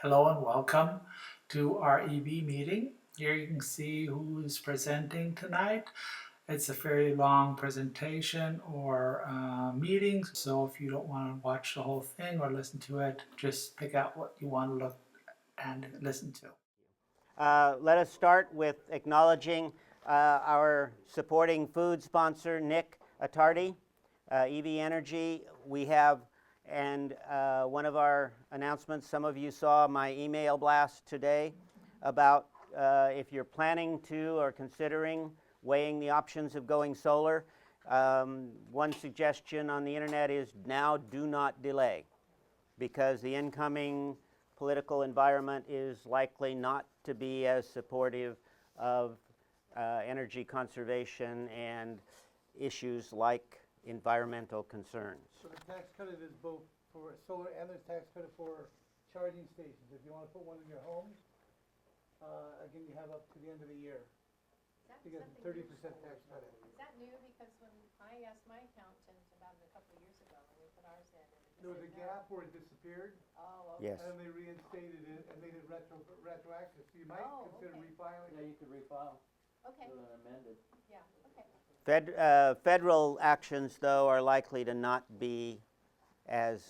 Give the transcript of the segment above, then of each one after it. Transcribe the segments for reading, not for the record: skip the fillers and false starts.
Hello and welcome to our EV meeting. Here you can see who is presenting tonight. It's a fairly long presentation or meeting, so if you don't want to watch the whole thing or listen to it, just pick out what you want to look and listen to. Let us start with acknowledging our supporting food sponsor, Nick Attardi, EV Energy. We have, and one of our announcements, some of you saw my email blast today about if you're planning to or considering weighing the options of going solar. One suggestion on the internet is now do not delay, because the incoming political environment is likely not to be as supportive of energy conservation and issues like environmental concerns. So the tax credit is both for solar and there's tax credit for charging stations. If you want to put one in your homes, again, you have up to the end of the year to get 30% tax credit. Is that new? Because when I asked my accountant about it a couple of years ago, when we put ours in, There was a gap where it disappeared. Oh, okay. Yes. And they reinstated it and made it retroactive. So you might consider refiling. Yeah, you could refile. Okay. Amended. Yeah, okay. Federal actions, though, are likely to not be as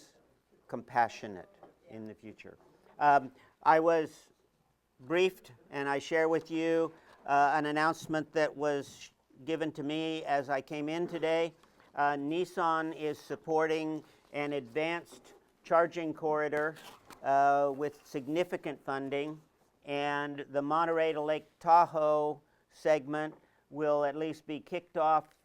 compassionate in the future. I was briefed, and I share with you an announcement that was given to me as I came in today. Nissan is supporting an advanced charging corridor with significant funding, and the Monterey to Lake Tahoe segment will at least be kicked off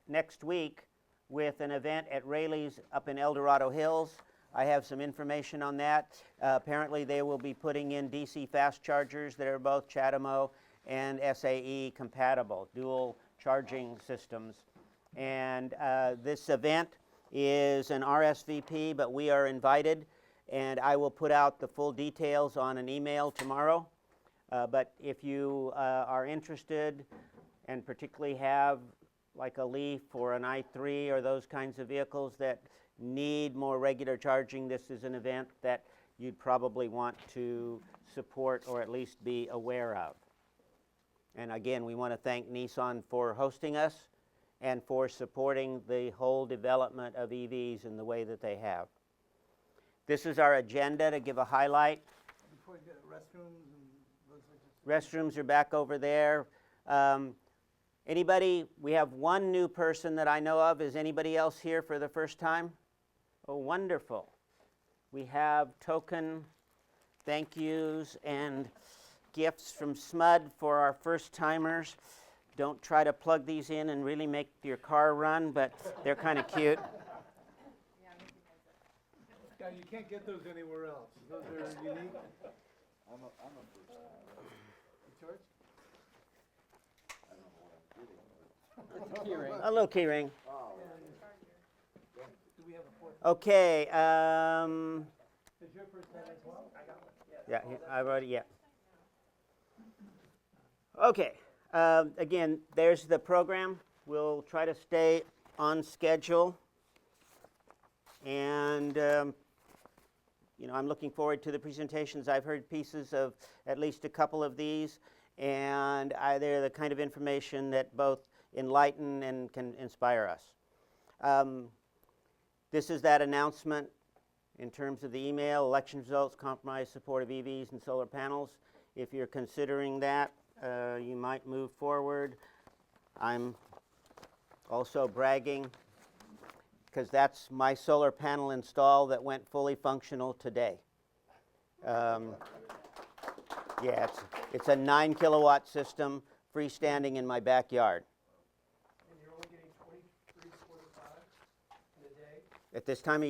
next week with an event at Rayleigh's up in El Dorado Hills. I have some information on that. Apparently they will be putting in DC fast chargers that are both CHAdeMO and SAE compatible, dual charging systems. And this event is an RSVP, but we are invited, and I will put out the full details on an email tomorrow. But if you are interested, and particularly have like a Leaf or an i3 or those kinds of vehicles that need more regular charging, this is an event that you'd probably want to support or at least be aware of. And again, we want to thank Nissan for hosting us and for supporting the whole development of EVs in the way that they have. This is our agenda to give a highlight. Before you get restrooms and those things. Restrooms are back over there. Anybody, we have one new person that I know of. Is anybody else here for the first time? Oh, wonderful. We have token thank yous and gifts from SMUD for our first timers. Don't try to plug these in and really make your car run, but they're kind of cute. Yeah, you can't get those anywhere else. Those are unique. I'm a first timer. George? I don't know what I'm getting, but it's a key ring. A little key ring. Oh, Do we have a fourth? Okay. Is your first time as well? I got one. Yeah, I've already, yeah. Okay. Again, there's the program. We'll try to stay on schedule. And, you know, I'm looking forward to the presentations. I've heard pieces of at least a couple of these, and they're the kind of information that both enlighten and can inspire us. This is that announcement in terms of the email, election results, compromise support of EVs and solar panels. If you're considering that, you might move forward. I'm also bragging because that's my solar panel install that went fully functional today. Yeah, it's a 9 kilowatt system freestanding in my backyard. And you're only getting 23 to 45 in a day? At this time of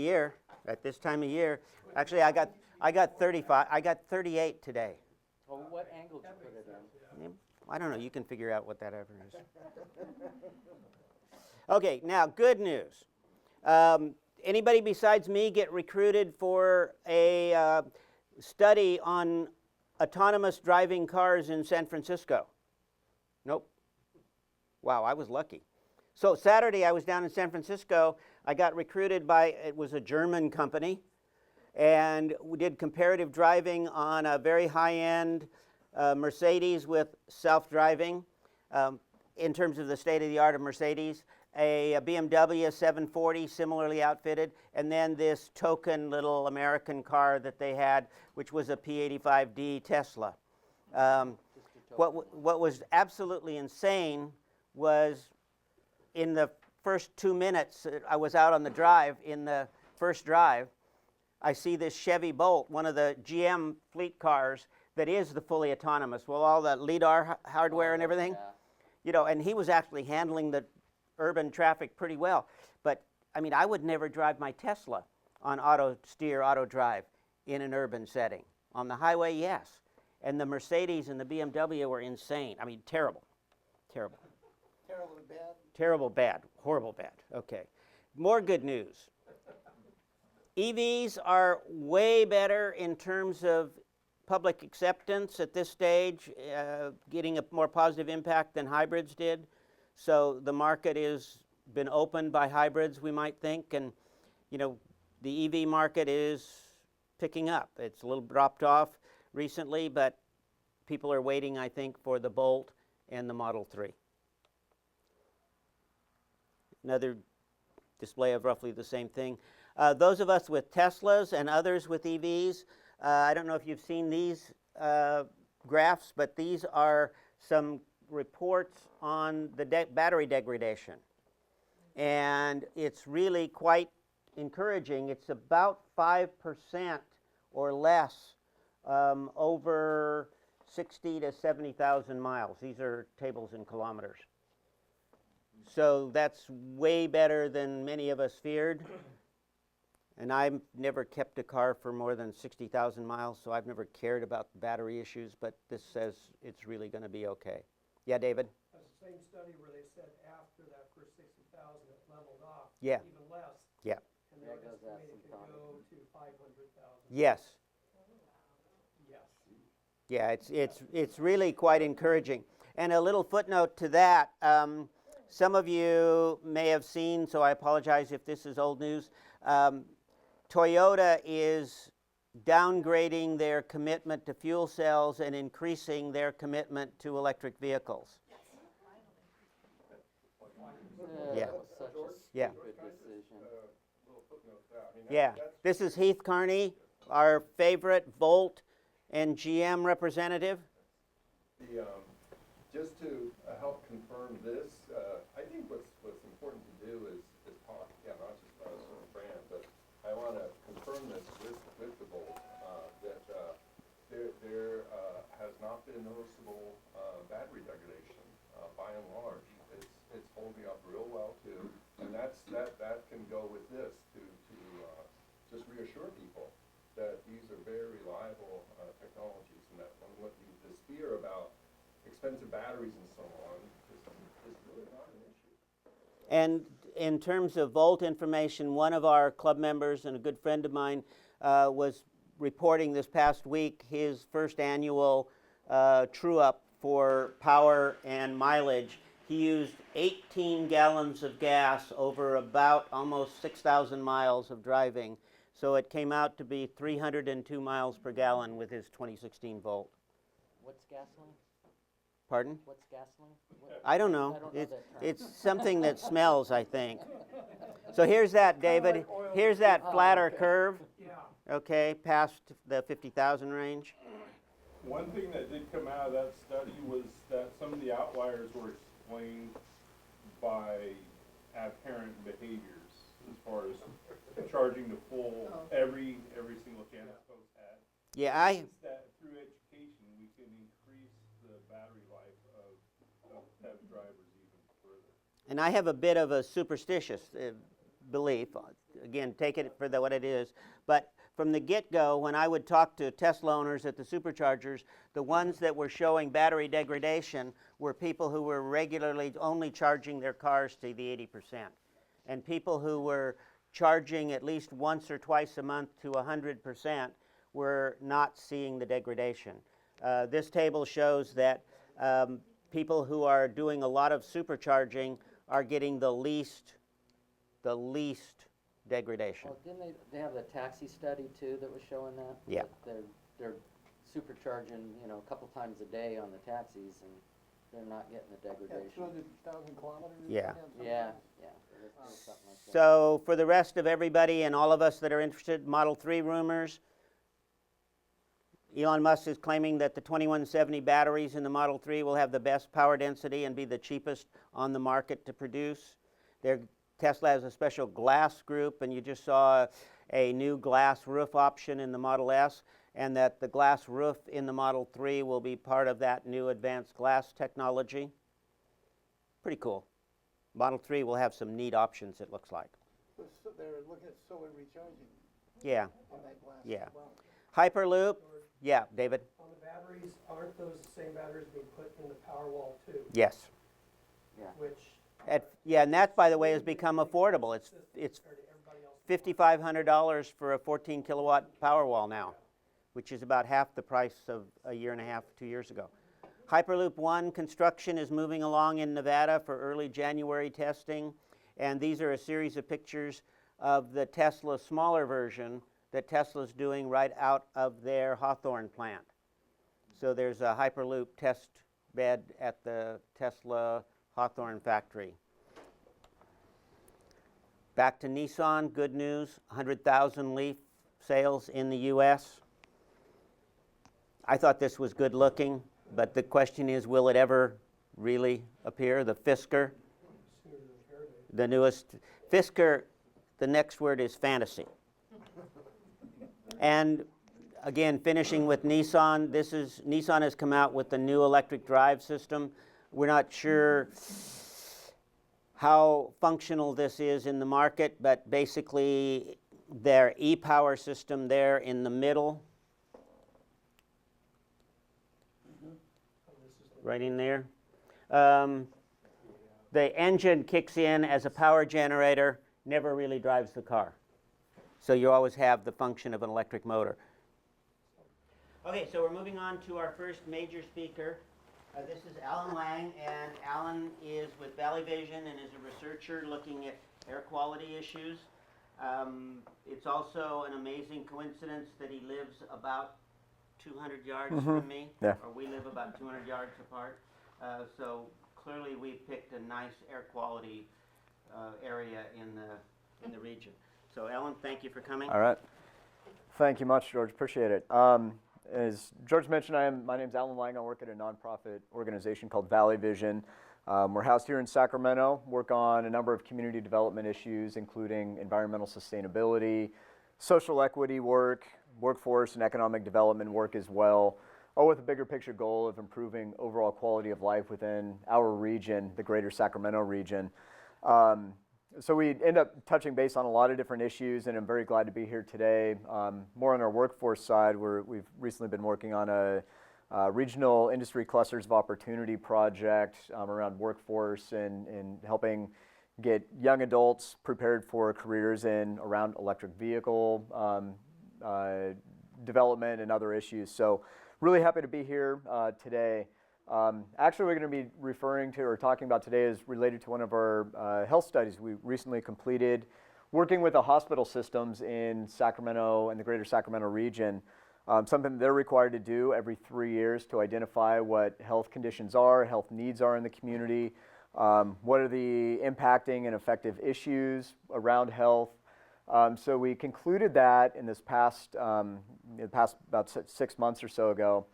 year, actually I got 35, I got 38 today. well, what angle did you put it on? I don't know, you can figure out what that ever is. Okay, now good news. Anybody besides me get recruited for a study on autonomous driving cars in San Francisco? Nope. Wow, I was lucky. So Saturday I was down in San Francisco. I got recruited by, it was a German company, And we did comparative driving on a very high-end Mercedes with self-driving in terms of the state-of-the-art of Mercedes, a BMW 740 similarly outfitted, and then this token little American car that they had, which was a P85D Tesla. What was absolutely insane was in the first 2 minutes I was out on the drive, in the first drive, I see this Chevy Bolt, one of the GM fleet cars that is the fully autonomous, with all the LiDAR hardware and everything. Yeah. You know, and he was actually handling the urban traffic pretty well. But, I mean, I would never drive my Tesla on auto steer, auto drive in an urban setting. On the highway, yes. And the Mercedes and the BMW were insane. I mean, terrible, terrible. Terrible and bad. Terrible bad, horrible bad. Okay. More good news. EVs are way better in terms of public acceptance at this stage, getting a more positive impact than hybrids did. So the market has been opened by hybrids, we might think, and you know, the EV market is picking up. It's a little dropped off recently, but people are waiting, I think, for the Bolt and the Model 3. Another display of roughly the same thing. Those of us with Teslas and others with EVs, I don't know if you've seen these graphs, but these are some reports on the battery degradation. And it's really quite encouraging. It's about 5% or less over 60 to 70,000 miles. These are tables in kilometers. So that's way better than many of us feared. And I've never kept a car for more than 60,000 miles, so I've never cared about battery issues, but this says it's really going to be okay. Yeah, David? That's the same study where they said after that first 60,000 it leveled off, Yeah. even less. Yeah. And they're That goes estimating up it could some go to 500,000. Yes. Yes. Yeah, it's really quite encouraging. And a little footnote to that, some of you may have seen, so I apologize if this is old news, Toyota is downgrading their commitment to fuel cells and increasing their commitment to electric vehicles. Yeah. That was such a Yeah. stupid decision. Yeah, this is Heath Carney, our favorite Volt and GM representative. Just to help confirm this, I think what's important to do is talk, not just about a certain brand, but I want to confirm this with the Volt, that there has not been noticeable battery degradation by and large. It's holding up real well too, and that can go with this to just reassure people that these are very reliable technologies, and that this fear about expensive batteries and so on is really not an issue. And in terms of Volt information, one of our club members and a good friend of mine was reporting this past week his first annual true-up for power and mileage. He used 18 gallons of gas over about almost 6,000 miles of driving. So it came out to be 302 miles per gallon with his 2016 Volt. What's gasoline? Pardon? What's gasoline? I don't know. I don't know that term. It's something that smells, I think. So here's that, David. Here's that flatter curve, Yeah. okay, past the 50,000 range. One thing that did come out of that study was that some of the outliers were explained by apparent behaviors as far as charging to full every single chance folks had. Yeah, I It's that through education we can increase the battery life of PEV drivers even further. and I have a bit of a superstitious belief. Again, take it for what it is. But from the get-go, when I would talk to Tesla owners at the superchargers, the ones that were showing battery degradation were people who were regularly only charging their cars to the 80%. And people who were charging at least once or twice a month to 100% were not seeing the degradation. This table shows that people who are doing a lot of supercharging are getting the least degradation. Well, didn't they have the taxi study too that was showing that? Yeah. That they're supercharging, you know, a couple times a day on the taxis and they're not getting the Yeah, degradation. 200,000 kilometers? Yeah. Yeah, yeah, something like that. So for the rest of everybody and all of us that are interested, Model 3 rumors, Elon Musk is claiming that the 2170 batteries in the Model 3 will have the best power density and be the cheapest on the market to produce. Tesla has a special glass group, and you just saw a new glass roof option in the Model S, and that the glass roof in the Model 3 will be part of that new advanced glass technology. Pretty cool. Model 3 will have some neat options, it looks like. So they're looking at solar recharging Yeah, on that glass yeah. as well. Hyperloop, yeah, David? On the batteries, aren't those the same batteries being put in the Powerwall too? Yes. Which Yeah, and that, by the way, has become affordable. It's compared to everybody else. $5,500 for a 14 kilowatt Powerwall now, which is about half the price of a year and a half, 2 years ago. Hyperloop 1 construction is moving along in Nevada for early January testing, and these are a series of pictures of the Tesla smaller version that Tesla's doing right out of their Hawthorne plant. So there's a Hyperloop test bed at the Tesla Hawthorne factory. Back to Nissan, good news, 100,000 Leaf sales in the US. I thought this was good looking, but the question is, will it ever really appear? The Fisker, the newest. Fisker, the next word is fantasy. And again, finishing with Nissan, Nissan has come out with the new electric drive system. We're not sure how functional this is in the market, but basically their e-power system there in the middle, right in there. The engine kicks in as a power generator, never really drives the car. So you always have the function of an electric motor. Okay, so we're moving on to our first major speaker. This is Alan Lange, and Alan is with Valley Vision and is a researcher looking at air quality issues. It's also an amazing coincidence that he lives about 200 yards from me, or we live about 200 yards apart. So clearly we picked a nice air quality area in the region. So Alan, thank you for coming. All right. Thank you much, George. Appreciate it. As George mentioned, my name's Alan Lange. I work at a nonprofit organization called Valley Vision. We're housed here in Sacramento, work on a number of community development issues, including environmental sustainability, social equity work, workforce and economic development work as well, all with a bigger picture goal of improving overall quality of life within our region, the greater Sacramento region. So we end up touching base on a lot of different issues, and I'm very glad to be here today. More on our workforce side, we've recently been working on a regional industry clusters of opportunity project around workforce and helping get young adults prepared for careers in around electric vehicle development and other issues. So really happy to be here today. Actually, we're going to be referring to or talking about today is related to one of our health studies we recently completed, working with the hospital systems in Sacramento and the greater Sacramento region. Something they're required to do every 3 years to identify what health conditions are, health needs are in the community, what are the impacting and effective issues around health. So we concluded that in this past about 6 months or so ago.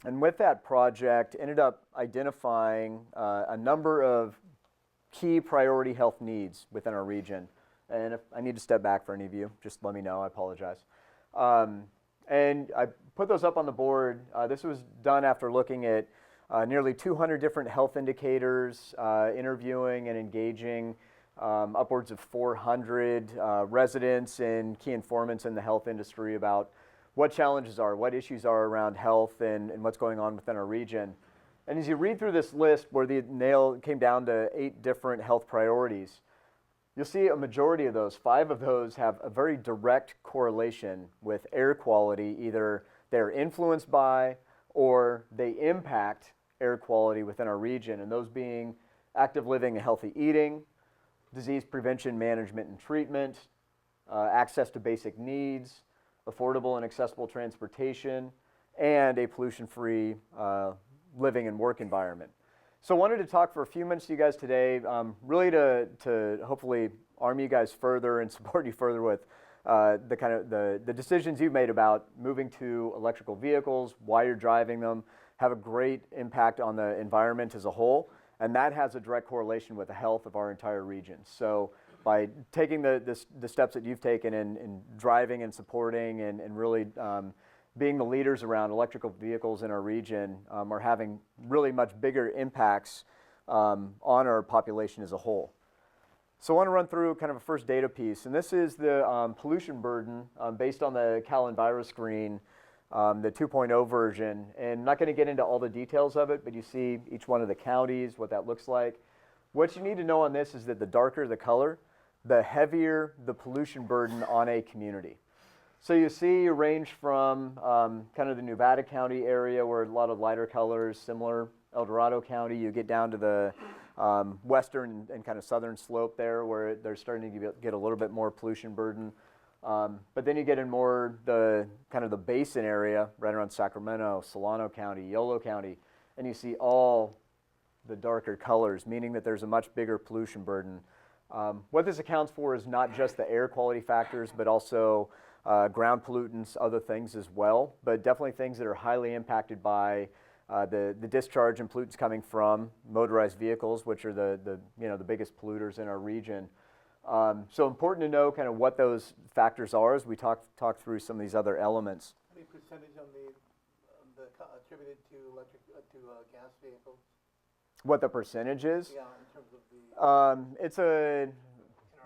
And with that project, ended up identifying a number of key priority health needs within our region. And if I need to step back for any of you, just let me know, I apologize. And I put those up on the board. This was done after looking at nearly 200 different health indicators, interviewing and engaging upwards of 400 residents and key informants in the health industry about what challenges are, what issues are around health and what's going on within our region. And as you read through this list where the nail came down to 8 different health priorities, you'll see a majority of those, 5 of those have a very direct correlation with air quality. Either they're influenced by or they impact air quality within our region, and those being active living and healthy eating, disease prevention, management, and treatment, access to basic needs, affordable and accessible transportation, and a pollution-free living and work environment. So I wanted to talk for a few minutes to you guys today, really to hopefully arm you guys further and support you further with the decisions you've made about moving to electrical vehicles, why you're driving them, have a great impact on the environment as a whole, and that has a direct correlation with the health of our entire region. So by taking the steps that you've taken in driving and supporting and really being the leaders around electrical vehicles in our region are having really much bigger impacts on our population as a whole. So I want to run through kind of a first data piece, and this is the pollution burden based on the Cal EnviroScreen, the 2.0 version. And I'm not going to get into all the details of it, but you see each one of the counties, what that looks like. What you need to know on this is that the darker the color, the heavier the pollution burden on a community. So you see a range from kind of the Nevada County area where a lot of lighter colors, similar El Dorado County, you get down to the western and kind of southern slope there where they're starting to get a little bit more pollution burden. But then you get in more the kind of the basin area right around Sacramento, Solano County, Yolo County, and you see all the darker colors, meaning that there's a much bigger pollution burden. What this accounts for is not just the air quality factors, but also ground pollutants, other things as well, but definitely things that are highly impacted by the discharge and pollutants coming from motorized vehicles, which are the biggest polluters in our region. So important to know kind of what those factors are as we talk through some of these other elements. Any percentage on the attributed to gas vehicles? What the percentage is? Yeah, in terms of the.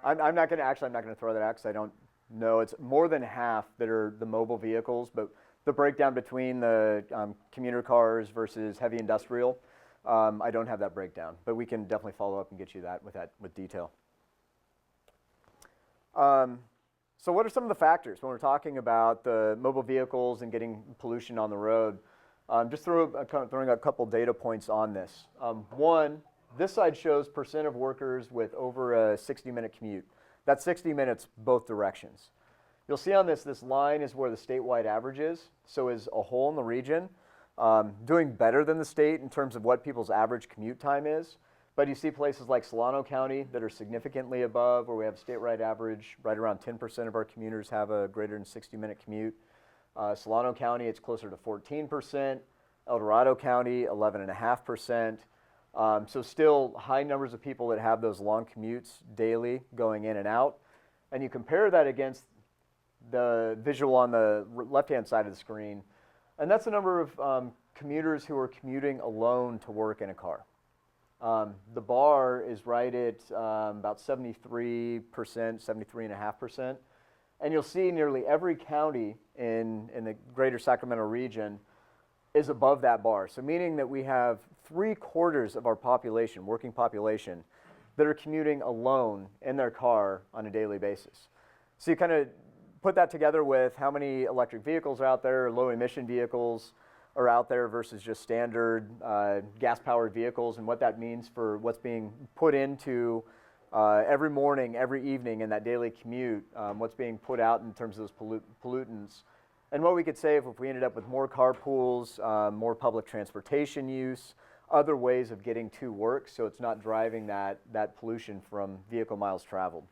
I'm not going to throw that out because I don't know. It's more than half that are the mobile vehicles, but the breakdown between the commuter cars versus heavy industrial, I don't have that breakdown, but we can definitely follow up and get you that with detail. So what are some of the factors when we're talking about the mobile vehicles and getting pollution on the road? Just throwing a couple data points on this. One, this side shows percent of workers with over a 60-minute commute. That's 60 minutes both directions. You'll see on this line is where the statewide average is. So as a whole in the region, doing better than the state in terms of what people's average commute time is. But you see places like Solano County that are significantly above, where we have a statewide average, right around 10% of our commuters have a greater than 60-minute commute. Solano County, it's closer to 14%. El Dorado County, 11.5%. So still high numbers of people that have those long commutes daily going in and out. And you compare that against the visual on the left-hand side of the screen, and that's the number of commuters who are commuting alone to work in a car. The bar is right at about 73%, 73.5%. And you'll see nearly every county in the greater Sacramento region is above that bar. So meaning that we have 3/4 of our population, working population, that are commuting alone in their car on a daily basis. So you kind of put that together with how many electric vehicles are out there, low emission vehicles are out there versus just standard gas-powered vehicles, and what that means for what's being put into every morning, every evening in that daily commute, what's being put out in terms of those pollutants. And what we could say if we ended up with more carpools, more public transportation use, other ways of getting to work so it's not driving that pollution from vehicle miles traveled.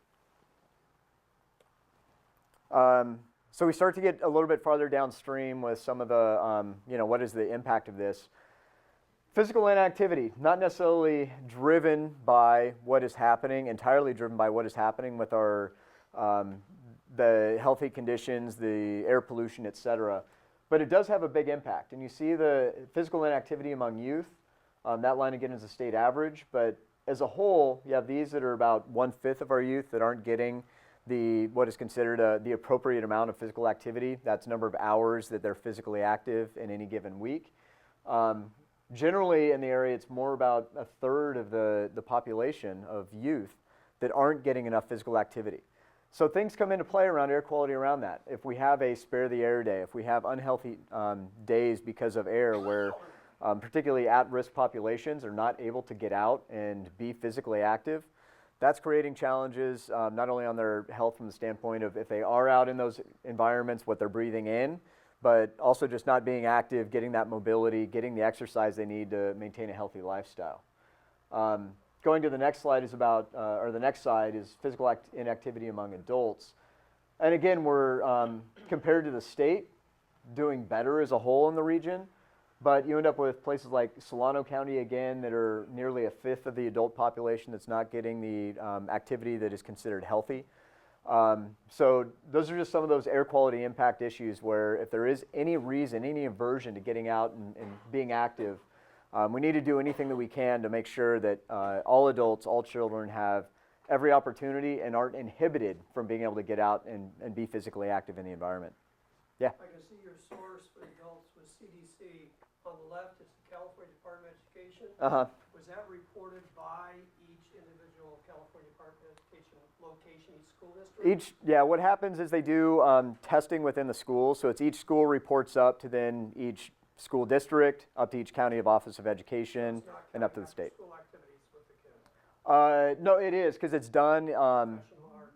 So we start to get a little bit farther downstream with some of the, what is the impact of this? Physical inactivity, not necessarily driven by what is happening, entirely driven by what is happening with our, the healthy conditions, the air pollution, et cetera. But it does have a big impact. And you see the physical inactivity among youth. That line again is a state average. But as a whole, you have these that are about 1/5 of our youth that aren't getting what is considered the appropriate amount of physical activity. That's number of hours that they're physically active in any given week. Generally in the area, it's more about 1/3 of the population of youth that aren't getting enough physical activity. So things come into play around air quality around that. If we have a spare the air day, if we have unhealthy days because of air where particularly at-risk populations are not able to get out and be physically active, That's creating challenges not only on their health from the standpoint of if they are out in those environments, what they're breathing in, but also just not being active, getting that mobility, getting the exercise they need to maintain a healthy lifestyle. Going to the next slide is about, or the next slide is physical inactivity among adults. And again, we're, compared to the state, doing better as a whole in the region, but you end up with places like Solano County again that are nearly a fifth of the adult population that's not getting the activity that is considered healthy. So those are just some of those air quality impact issues where if there is any reason, any aversion to getting out and being active, we need to do anything that we can to make sure that all adults, all children have every opportunity and aren't inhibited from being able to get out and be physically active in the environment. Yeah? I can see your source for adults with CDC. On the left, it's the California Department of Education. Uh-huh. Was that reported by each individual California Department of Education location, each school district? Yeah, what happens is they do testing within the school. So it's each school reports up to then each school district, up to each county of Office of Education, and up to the state. School activities with the kids. No, it is, because it's done. Are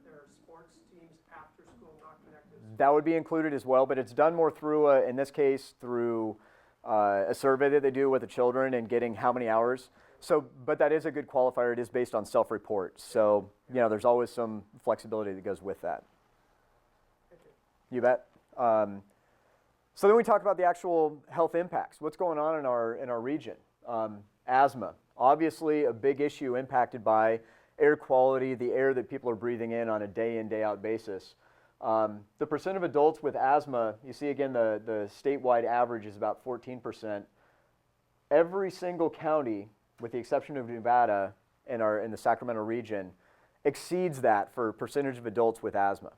there sports teams after school not connected? That would be included as well, but it's done more through, in this case, through a survey that they do with the children and getting how many hours. So, but that is a good qualifier. It is based on self-report. So, you know, there's always some flexibility that goes with that. You bet. So then we talk about the actual health impacts. What's going on in our region? Asthma, obviously a big issue impacted by air quality, the air that people are breathing in on a day in, day out basis. The percent of adults with asthma, you see again the statewide average is about 14%. Every single county, with the exception of Nevada in the Sacramento region, exceeds that for percentage of adults with asthma.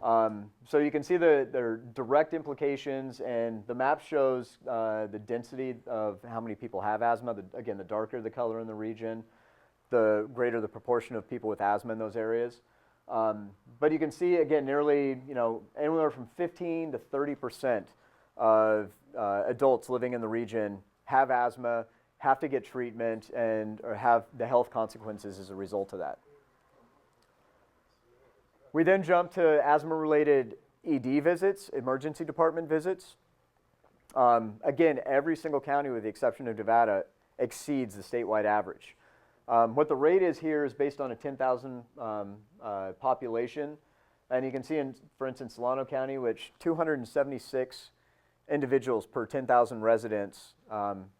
So you can see their direct implications, and the map shows the density of how many people have asthma. Again, the darker the color in the region, the greater the proportion of people with asthma in those areas. But you can see, again, nearly, anywhere from 15 to 30% of adults living in the region have asthma, have to get treatment, or have the health consequences as a result of that. We then jump to asthma-related ED visits, emergency department visits. Again, every single county, with the exception of Nevada, exceeds the statewide average. What the rate is here is based on a 10,000 population. And you can see, for instance, Solano County, which 276 individuals per 10,000 residents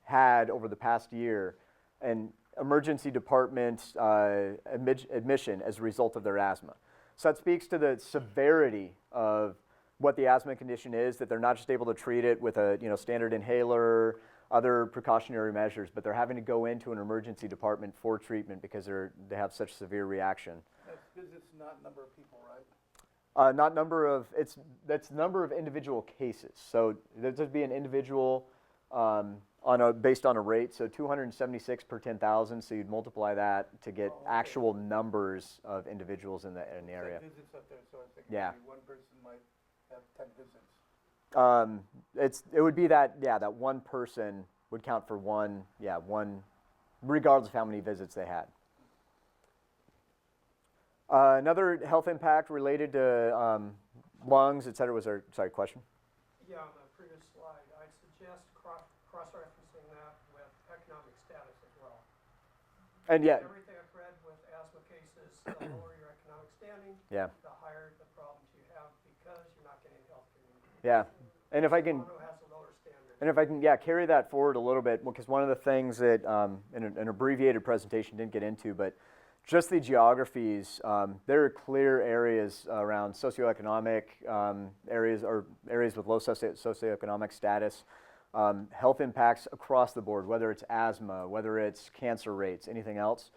had over the past year an emergency department admission as a result of their asthma. So that speaks to the severity of what the asthma condition is, that they're not just able to treat it with a standard inhaler, other precautionary measures, but they're having to go into an emergency department for treatment because they have such severe reaction. That's because it's not number of people, right? Not number of, that's number of individual cases. So there'd be an individual based on a rate, so 276 per 10,000, so you'd multiply that to get actual numbers of individuals in the area. 10 visits up there, so I think Yeah. maybe one person might have 10 visits. It would be that one person would count for one, regardless of how many visits they had. Another health impact related to lungs, et cetera, was our, question? Yeah, on the previous slide, I suggest cross-referencing that with economic status as well. And yeah, Everything I've read with asthma cases, the lower your economic standing, yeah, the higher the problems you have because you're not getting health care. yeah. And if I can, Toronto has a lower standard. and if I can, carry that forward a little bit, because one of the things that in an abbreviated presentation didn't get into, but just the geographies, there are clear areas around socioeconomic areas or areas with low socioeconomic status, health impacts across the board, whether it's asthma, whether it's cancer rates, anything else,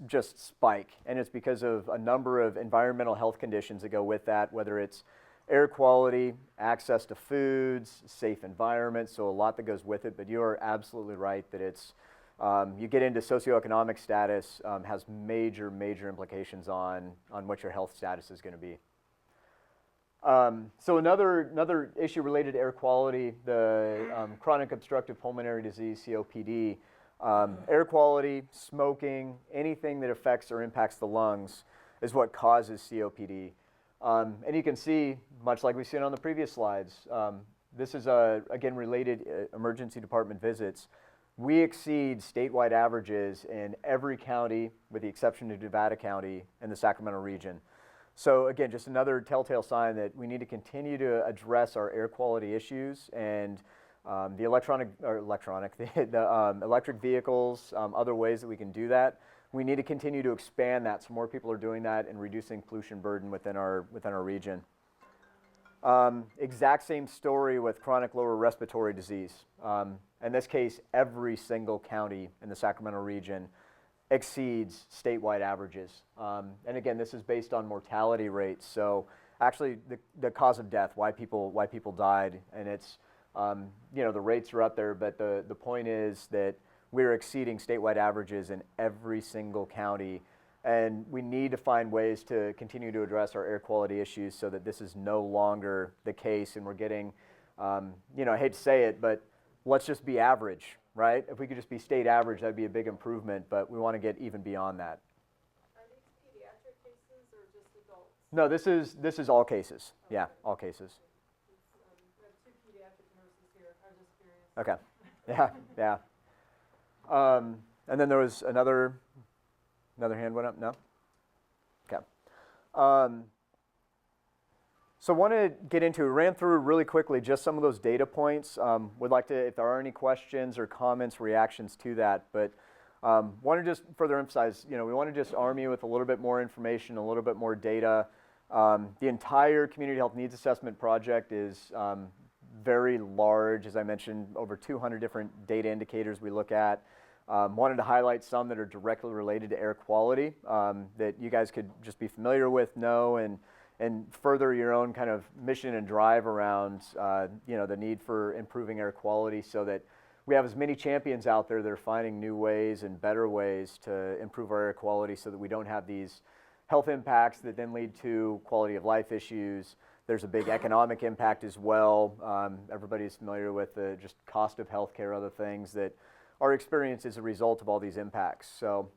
just spike. And it's because of a number of environmental health conditions that go with that, whether it's air quality, access to foods, safe environments, so a lot that goes with it. But you are absolutely right that it's, you get into socioeconomic status, has major implications on what your health status is going to be. So another issue related to air quality, the chronic obstructive pulmonary disease, COPD. Air quality, smoking, anything that affects or impacts the lungs is what causes COPD. And you can see, much like we've seen on the previous slides, this is, again, related emergency department visits. We exceed statewide averages in every county, with the exception of Nevada County in the Sacramento region. So again, just another telltale sign that we need to continue to address our air quality issues, and the electric vehicles, other ways that we can do that. We need to continue to expand that so more people are doing that and reducing pollution burden within our region. Exact same story with chronic lower respiratory disease. In this case, every single county in the Sacramento region exceeds statewide averages. And again, this is based on mortality rates. So actually the cause of death, why people died, and it's, you know, the rates are up there, but the point is that we're exceeding statewide averages in every single county. And we need to find ways to continue to address our air quality issues so that this is no longer the case, and we're getting, you know, I hate to say it, but let's just be average, right? If we could just be state average, that'd be a big improvement, but we want to get even beyond that. Are these pediatric cases or just adults? No, this is all cases. Yeah, all cases. We have 2 pediatric nurses here. I'm just curious. Okay. Yeah. And then there was another hand went up. No. Okay. So I want to get into, ran through really quickly just some of those data points. Would like to, if there are any questions or comments, reactions to that, but want to just further emphasize, you know, we want to just arm you with a little bit more information, a little bit more data. The entire Community Health Needs Assessment project is very large. As I mentioned, over 200 different data indicators we look at. Wanted to highlight some that are directly related to air quality that you guys could just be familiar with, know, and further your own kind of mission and drive around you know, the need for improving air quality, so that we have as many champions out there that are finding new ways and better ways to improve our air quality, so that we don't have these health impacts that then lead to quality of life issues. There's a big economic impact as well. Everybody's familiar with the just cost of healthcare, other things that are experienced as a result of all these impacts. So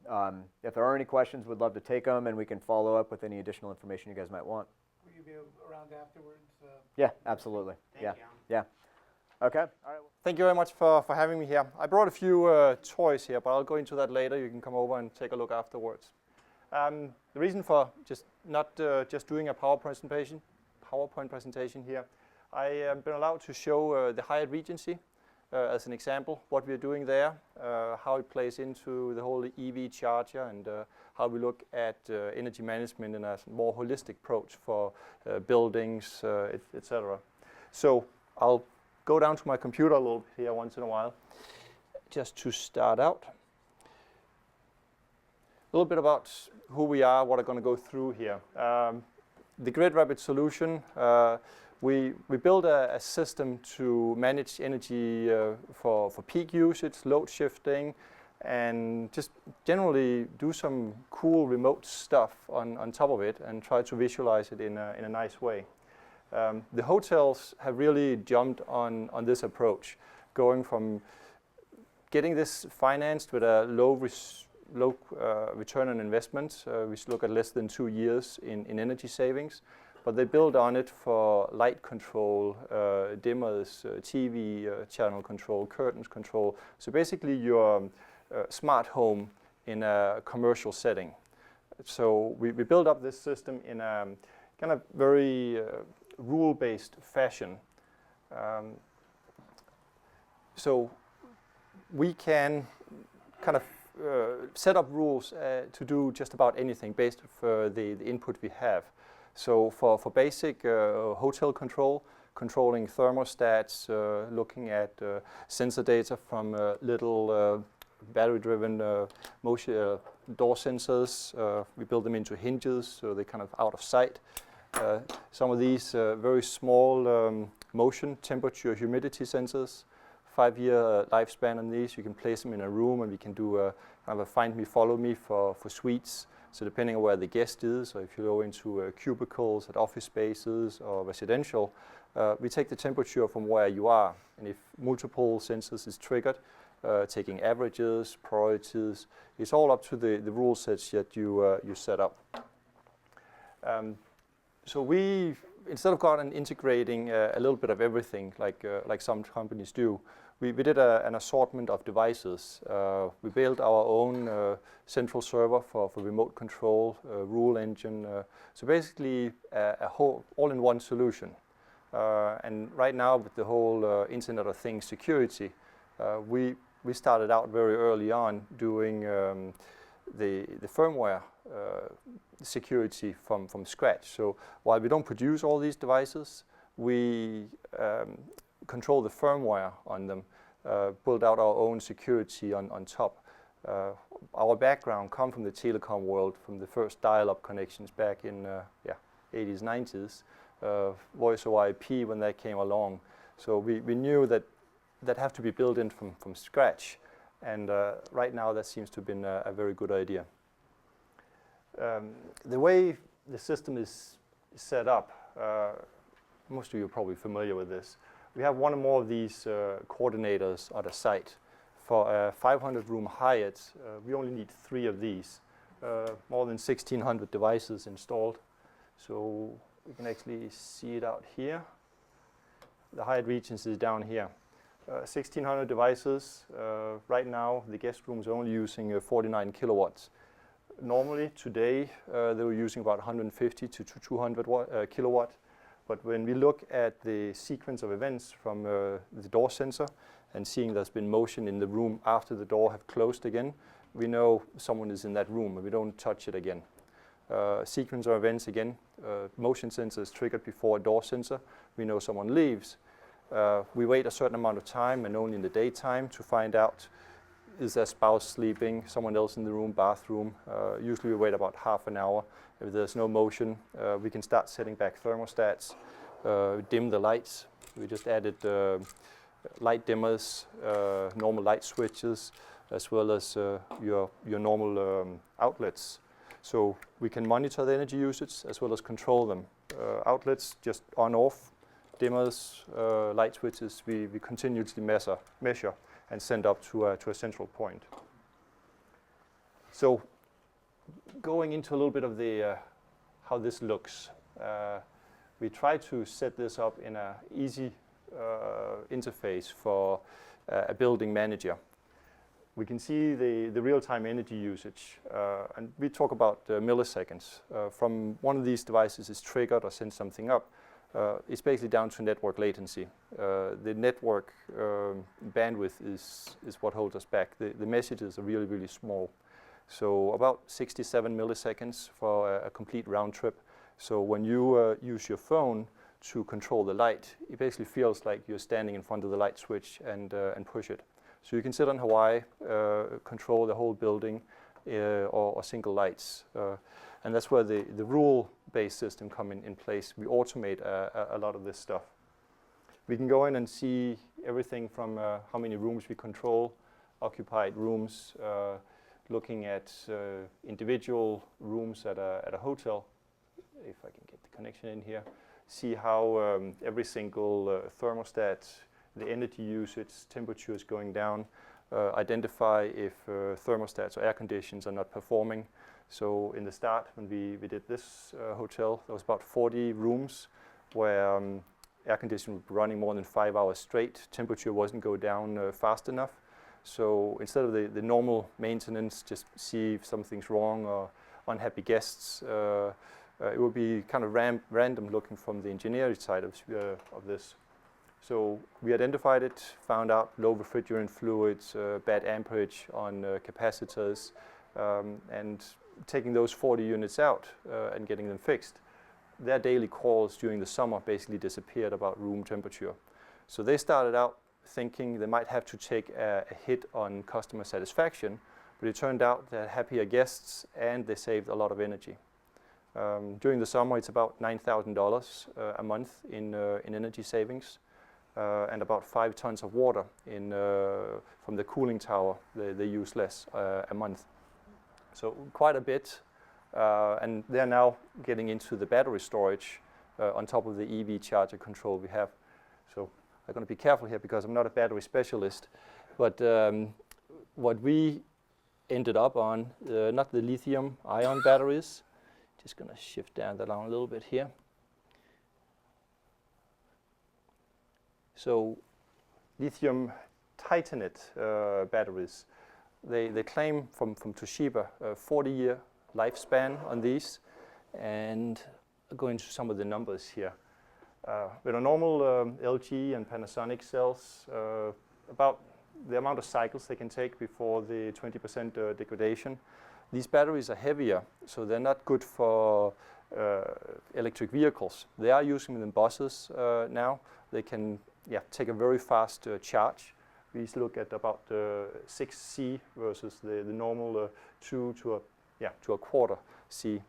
if there are any questions, we'd love to take them, and we can follow up with any additional information you guys might want. Will you be around afterwards? Yeah, absolutely. Thank you. Yeah. Okay. All right. Thank you very much for having me here. I brought a few toys here, but I'll go into that later. You can come over and take a look afterwards. The reason for just not just doing a PowerPoint presentation here, I have been allowed to show the Hyatt Regency as an example, what we're doing there, how it plays into the whole EV charger, and how we look at energy management in a more holistic approach for buildings, etc. So I'll go down to my computer a little bit here once in a while, just to start out. A little bit about who we are, what I'm going to go through here. The Grid Rapid solution, we build a system to manage energy for peak usage, load shifting, and just generally do some cool remote stuff on top of it, and try to visualize it in a nice way. The hotels have really jumped on this approach, going from getting this financed with a low return on investment. We look at less than 2 years in energy savings, but they build on it for light control, dimmers, TV channel control, curtains control. So basically your smart home in a commercial setting. So we build up this system in a kind of very rule-based fashion. So we can kind of set up rules to do just about anything based on the input we have. So for basic hotel control, controlling thermostats, looking at sensor data from little battery-driven motion door sensors. We build them into hinges, so they're kind of out of sight. Some of these very small motion, temperature, humidity sensors. 5-year lifespan on these. You can place them in a room, and we can do kind of a find me, follow me for suites. So depending on where the guest is, or if you go into cubicles at office spaces or residential, we take the temperature from where you are. And if multiple sensors is triggered, taking averages, priorities. It's all up to the rule sets that you set up. So we, instead of going and integrating a little bit of everything like some companies do, we did an assortment of devices. We built our own central server for remote control, rule engine. So basically a whole all-in-one solution. And right now with the whole Internet of Things security, we started out very early on doing the firmware security from scratch. So while we don't produce all these devices, we control the firmware on them, build out our own security on top. Our background comes from the telecom world, from the first dial-up connections back in 80s, 90s, voice over IP when that came along. So we knew that have to be built in from scratch. And right now that seems to have been a very good idea. The way the system is set up, most of you are probably familiar with this. We have one or more of these coordinators at a site. For a 500-room Hyatt, we only need 3 of these. More than 1,600 devices installed. So we can actually see it out here. The Hyatt Regency is down here. 1,600 devices. Right now, the guest room is only using 49 kilowatts. Normally, today, they were using about 150 to 200 kilowatt. But when we look at the sequence of events from the door sensor and seeing there's been motion in the room after the door have closed again, we know someone is in that room and we don't touch it again. Sequence of events again, motion sensor is triggered before a door sensor, we know someone leaves. We wait a certain amount of time and only in the daytime to find out is their spouse sleeping, someone else in the room, bathroom. Usually we wait about half an hour. If there's no motion, we can start setting back thermostats, dim the lights. We just added light dimmers, normal light switches, as well as your normal outlets. So we can monitor the energy usage as well as control them. Outlets just on off, dimmers, light switches, we continuously measure and send up to a central point. So going into a little bit of the how this looks, we try to set this up in an easy interface for a building manager. We can see the real-time energy usage, and we talk about milliseconds. From one of these devices is triggered or sends something up, it's basically down to network latency. The network bandwidth is what holds us back. The messages are really, really small. So about 67 milliseconds for a complete round trip. So when you use your phone to control the light, it basically feels like you're standing in front of the light switch and push it. So you can sit on Hawaii, control the whole building or single lights. And that's where the rule-based system come in place. We automate a lot of this stuff. We can go in and see everything from how many rooms we control, occupied rooms, looking at individual rooms at a hotel, if I can get the connection in here, see how every single thermostat, the energy usage, temperature is going down, identify if thermostats or air conditions are not performing. So in the start, when we did this hotel, there was about 40 rooms where air conditioning was running more than 5 hours straight. Temperature wasn't go down fast enough. So instead of the normal maintenance, just see if something's wrong or unhappy guests, it would be kind of random looking from the engineering side of this. So we identified it, found out low refrigerant fluids, bad amperage on capacitors, and taking those 40 units out and getting them fixed. Their daily calls during the summer basically disappeared about room temperature. So they started out thinking they might have to take a hit on customer satisfaction, but it turned out they had happier guests and they saved a lot of energy. During the summer, it's about $9,000 a month in energy savings, and about 5 tons of water from the cooling tower. They use less a month. So quite a bit, and they're now getting into the battery storage on top of the EV charger control we have. So I'm going to be careful here because I'm not a battery specialist. But what we ended up on, not the lithium-ion batteries. Just going to shift down the line a little bit here. So lithium titanate batteries, they claim from Toshiba a 40-year lifespan on these, and I'll go into some of the numbers here. With a normal LG and Panasonic cells, about the amount of cycles they can take before the 20% degradation. These batteries are heavier, so they're not good for electric vehicles. They are using them in buses now. They can take a very fast charge. We look at about 6C versus the normal 2 to a quarter C.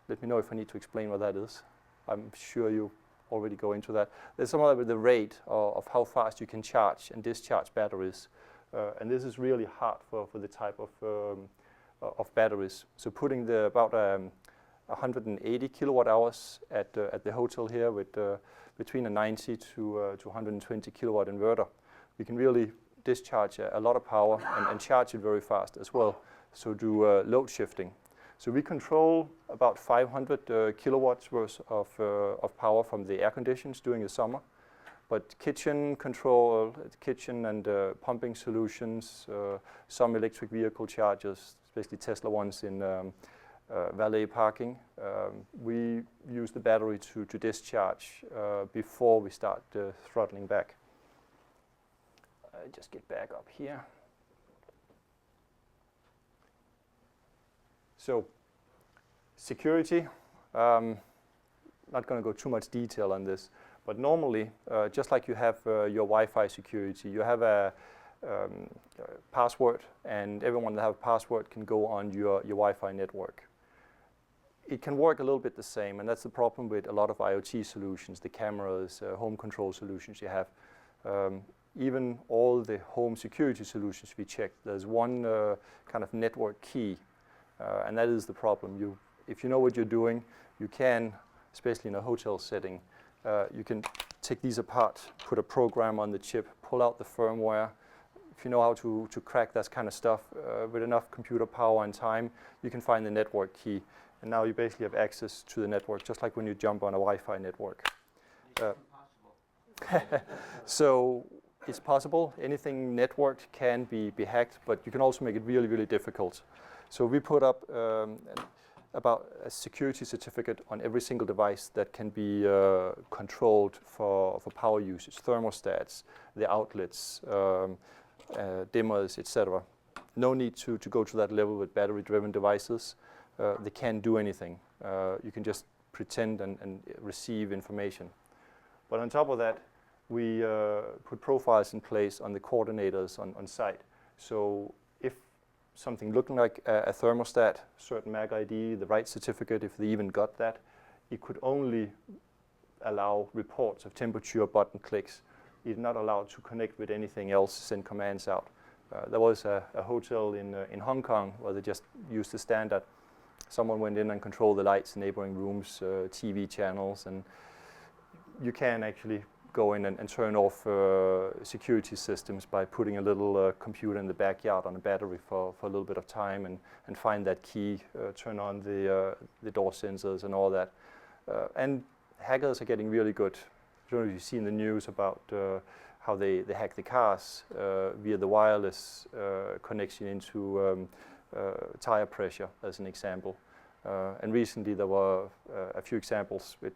Let me know if I need to explain what that is. I'm sure you already go into that. There's some other with the rate of how fast you can charge and discharge batteries. And this is really hard for the type of batteries. So putting about 180 kilowatt hours at the hotel here with between a 90 to 120 kilowatt inverter, we can really discharge a lot of power and charge it very fast as well. So do load shifting. So we control about 500 kilowatts worth of power from the air conditions during the summer. But kitchen control, kitchen and pumping solutions, some electric vehicle chargers, especially Tesla ones in valet parking, we use the battery to discharge before we start throttling back. Just get back up here. So, security, not going to go too much detail on this, but normally, just like you have your Wi-Fi security, you have a password, and everyone that have a password can go on your Wi-Fi network. It can work a little bit the same, and that's the problem with a lot of IoT solutions, the cameras, home control solutions you have. Even all the home security solutions we checked, there's one kind of network key. And that is the problem. If you know what you're doing, you can, especially in a hotel setting, you can take these apart, put a program on the chip, pull out the firmware. If you know how to crack that kind of stuff, with enough computer power and time, you can find the network key. And now you basically have access to the network, just like when you jump on a Wi-Fi network. So it's possible. Anything networked can be hacked, but you can also make it really, really difficult. So we put up about a security certificate on every single device that can be controlled for power usage, thermostats, the outlets, dimmers, etc. No need to go to that level with battery-driven devices. They can't do anything. You can just pretend and receive information. But on top of that, we put profiles in place on the coordinators on site. So if something looking like a thermostat, certain MAC ID, the right certificate, if they even got that, it could only allow reports of temperature button clicks. It's not allowed to connect with anything else, send commands out. There was a hotel in Hong Kong where they just used the standard. Someone went in and controlled the lights in neighboring rooms, TV channels, and you can actually go in and turn off security systems by putting a little computer in the backyard on a battery for a little bit of time and find that key, turn on the door sensors and all that. And hackers are getting really good. I don't know if you've seen the news about how they hack the cars via the wireless connection into tire pressure, as an example. And recently there were a few examples with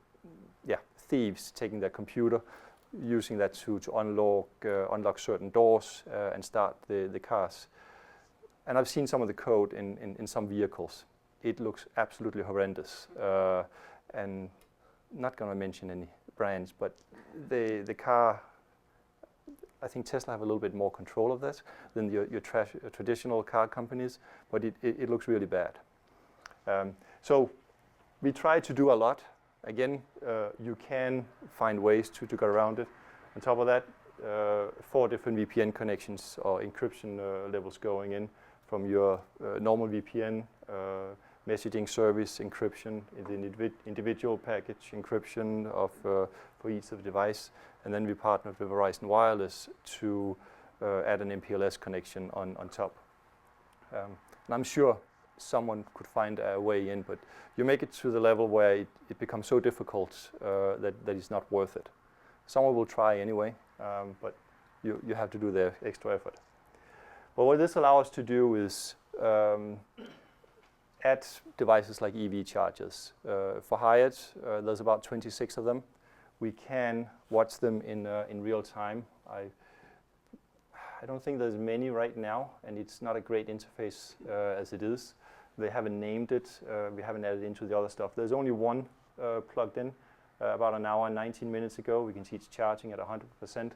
thieves taking their computer, using that to unlock certain doors and start the cars. And I've seen some of the code in some vehicles. It looks absolutely horrendous. And not going to mention any brands, but the car, I think Tesla have a little bit more control of that than your traditional car companies, but it looks really bad. So we try to do a lot. Again, you can find ways to get around it. On top of that, 4 different VPN connections or encryption levels going in from your normal VPN, messaging service encryption, the individual package encryption for each of the device. And then we partnered with Verizon Wireless to add an MPLS connection on top. And I'm sure someone could find a way in, but you make it to the level where it becomes so difficult that it's not worth it. Someone will try anyway, but you have to do the extra effort. But what this allows us to do is add devices like EV chargers. For Hyatt, there's about 26 of them. We can watch them in real time. I don't think there's many right now, and it's not a great interface as it is. They haven't named it. We haven't added into the other stuff. There's only one plugged in about an hour and 19 minutes ago. We can see it's charging at 100%.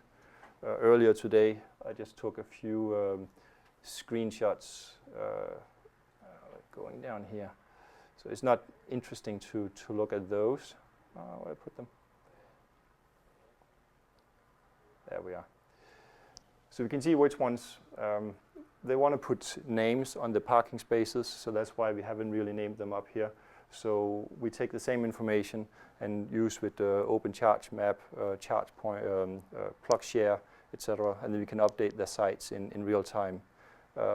Earlier today, I just took a few screenshots going down here. So it's not interesting to look at those. Where I put them? There we are. So we can see which ones. They want to put names on the parking spaces, so that's why we haven't really named them up here. So we take the same information and use with the open charge map, charge point, plug share, etc., and then we can update their sites in real time.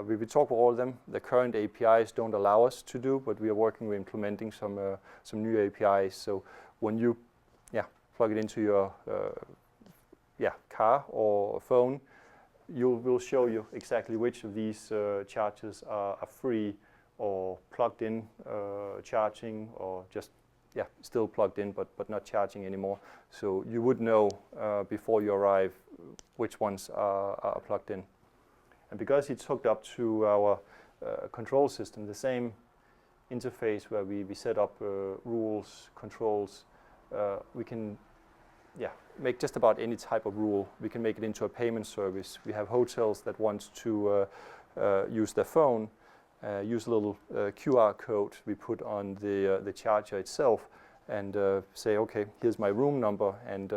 We will talk with all of them. The current APIs don't allow us to do, but we are working with implementing some new APIs. So when you plug it into your car or phone, will show you exactly which of these chargers are free or plugged in, charging, or just still plugged in but not charging anymore. So you would know before you arrive which ones are plugged in. And because it's hooked up to our control system, the same interface where we set up rules, controls, we can make just about any type of rule. We can make it into a payment service. We have hotels that want to use their phone, use a little QR code we put on the charger itself, and say, okay, here's my room number, and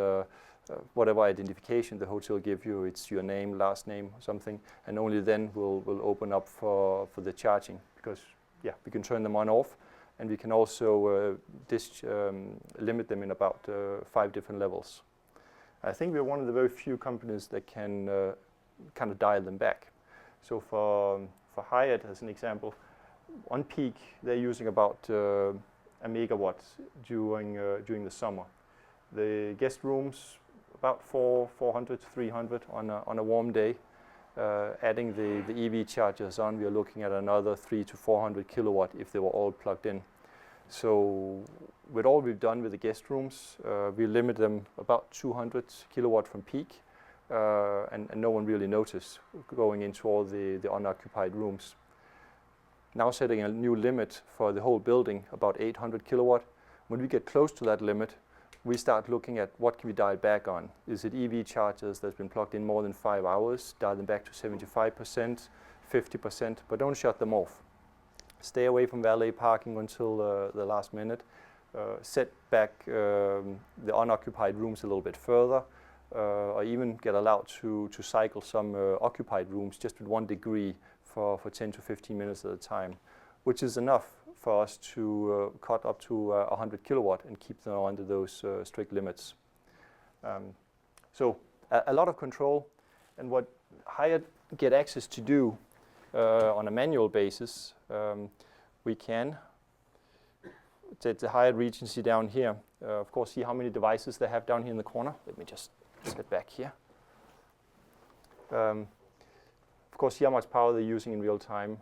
whatever identification the hotel give you, it's your name, last name, or something, and only then we'll open up for the charging, because we can turn them on off, and we can also limit them in about 5 different levels. I think we're one of the very few companies that can kind of dial them back. So for Hyatt, as an example, on peak they're using about a megawatt during the summer. The guest rooms about 400 to 300 on a warm day. Adding the EV chargers on, we are looking at another 300 to 400 kilowatt if they were all plugged in. So with all we've done with the guest rooms, we limit them about 200 kilowatt from peak, and no one really noticed going into all the unoccupied rooms. Now setting a new limit for the whole building, about 800 kilowatt. When we get close to that limit, we start looking at what can we dial back on. Is it EV chargers that's been plugged in more than 5 hours? Dial them back to 75%, 50%, but don't shut them off. Stay away from valet parking until the last minute. Set back the unoccupied rooms a little bit further, or even get allowed to cycle some occupied rooms just with 1 degree for 10 to 15 minutes at a time, which is enough for us to cut up to 100 kilowatt and keep them under those strict limits. So a lot of control, and what Hyatt get access to do on a manual basis, we can take the Hyatt Regency down here. Of course, see how many devices they have down here in the corner. Let me just get back here. Of course, see how much power they're using in real time.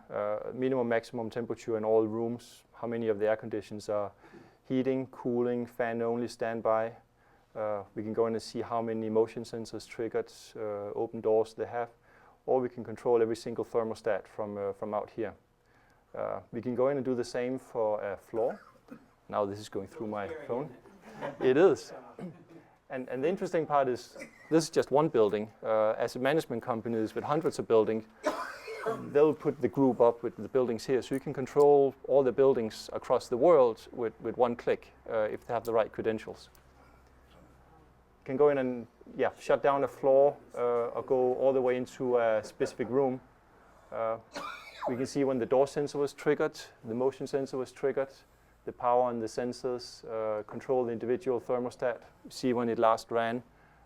Minimum, maximum temperature in all rooms. How many of the air conditions are heating, cooling, fan only, standby. We can go in and see how many motion sensors triggered, open doors they have. Or we can control every single thermostat from out here. We can go in and do the same for a floor. Now this is going through my phone. It is. And the interesting part is, this is just one building. As a management companies with hundreds of buildings, they'll put the group up with the buildings here. So you can control all the buildings across the world with 1 click if they have the right credentials. You can go in and shut down a floor or go all the way into a specific room. We can see when the door sensor was triggered, the motion sensor was triggered, the power on the sensors, control the individual thermostat, see when it last ran,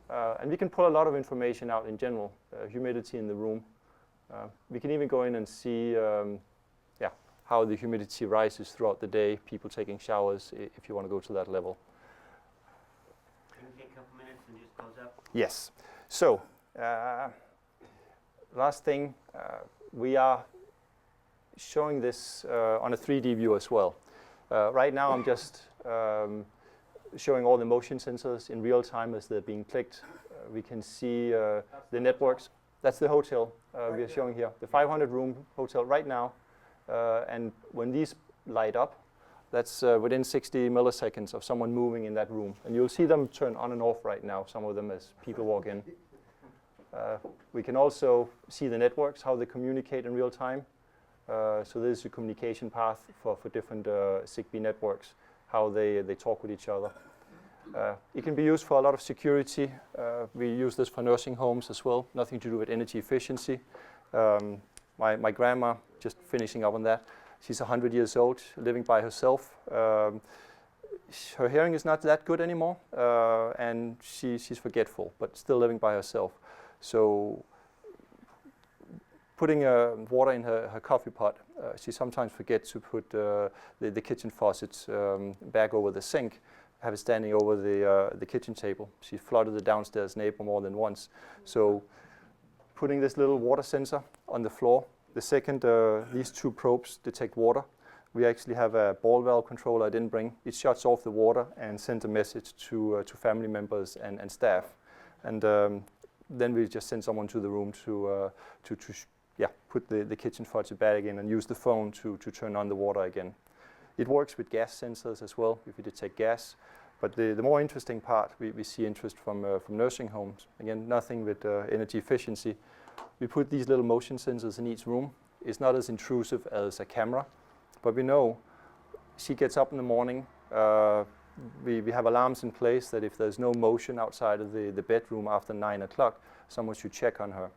And we can pull a lot of information out in general, humidity in the room. We can even go in and see how the humidity rises throughout the day, people taking showers, if you want to go to that level. Can we take a couple minutes and just close up? Yes. So, last thing, we are showing this on a 3D view as well. Right now I'm just showing all the motion sensors in real time as they're being clicked. We can see the networks. That's the hotel we are showing here, the 500-room hotel right now. And when these light up, that's within 60 milliseconds of someone moving in that room. And you'll see them turn on and off right now, some of them as people walk in. We can also see the networks, how they communicate in real time. So there's a communication path for different SigBee networks, how they talk with each other. It can be used for a lot of security. We use this for nursing homes as well, nothing to do with energy efficiency. My grandma, just finishing up on that, she's 100 years old, living by herself. Her hearing is not that good anymore, and she's forgetful, but still living by herself. So putting water in her coffee pot, she sometimes forgets to put the kitchen faucets back over the sink, have it standing over the kitchen table. She flooded the downstairs neighbor more than once. So putting this little water sensor on the floor, the second these two probes detect water, we actually have a ball valve controller I didn't bring. It shuts off the water and sends a message to family members and staff. And then we just send someone to the room to put the kitchen faucet back again and use the phone to turn on the water again. It works with gas sensors as well, if you detect gas. But the more interesting part, we see interest from nursing homes. Again, nothing with energy efficiency. We put these little motion sensors in each room. It's not as intrusive as a camera, but we know she gets up in the morning. We have alarms in place that if there's no motion outside of the bedroom after 9 o'clock, someone should check on her.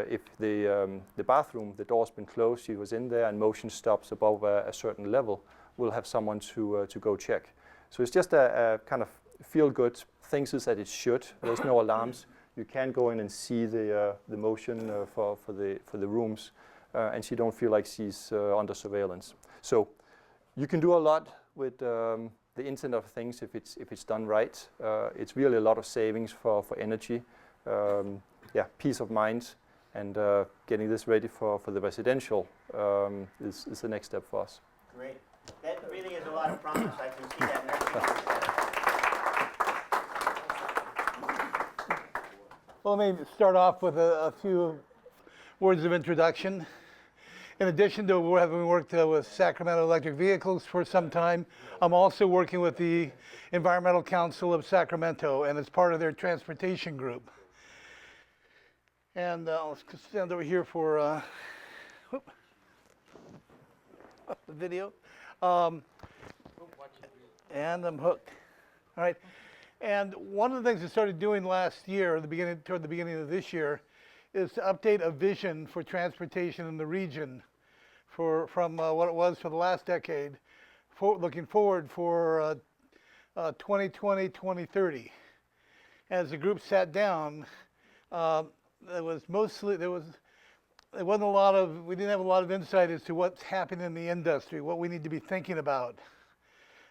If the bathroom, the door's been closed, she was in there and motion stops above a certain level, we'll have someone to go check. So it's just a kind of feel-good, things as it should. There's no alarms. You can go in and see the motion for the rooms, and she don't feel like she's under surveillance. So you can do a lot with the Internet of Things if it's done right. It's really a lot of savings for energy. Peace of mind, and getting this ready for the residential is the next step for us. Great. That really is a lot of promise. I can see that in everything. Well, let me start off with a few words of introduction. In addition to having worked with Sacramento Electric Vehicles for some time, I'm also working with the Environmental Council of Sacramento, and as part of their transportation group. And I'll stand over here for the video. And I'm hooked. All right. And one of the things I started doing last year, toward the beginning of this year, is to update a vision for transportation in the region from what it was for the last decade, looking forward for 2020, 2030. As the group sat down, we didn't have a lot of insight as to what's happening in the industry, what we need to be thinking about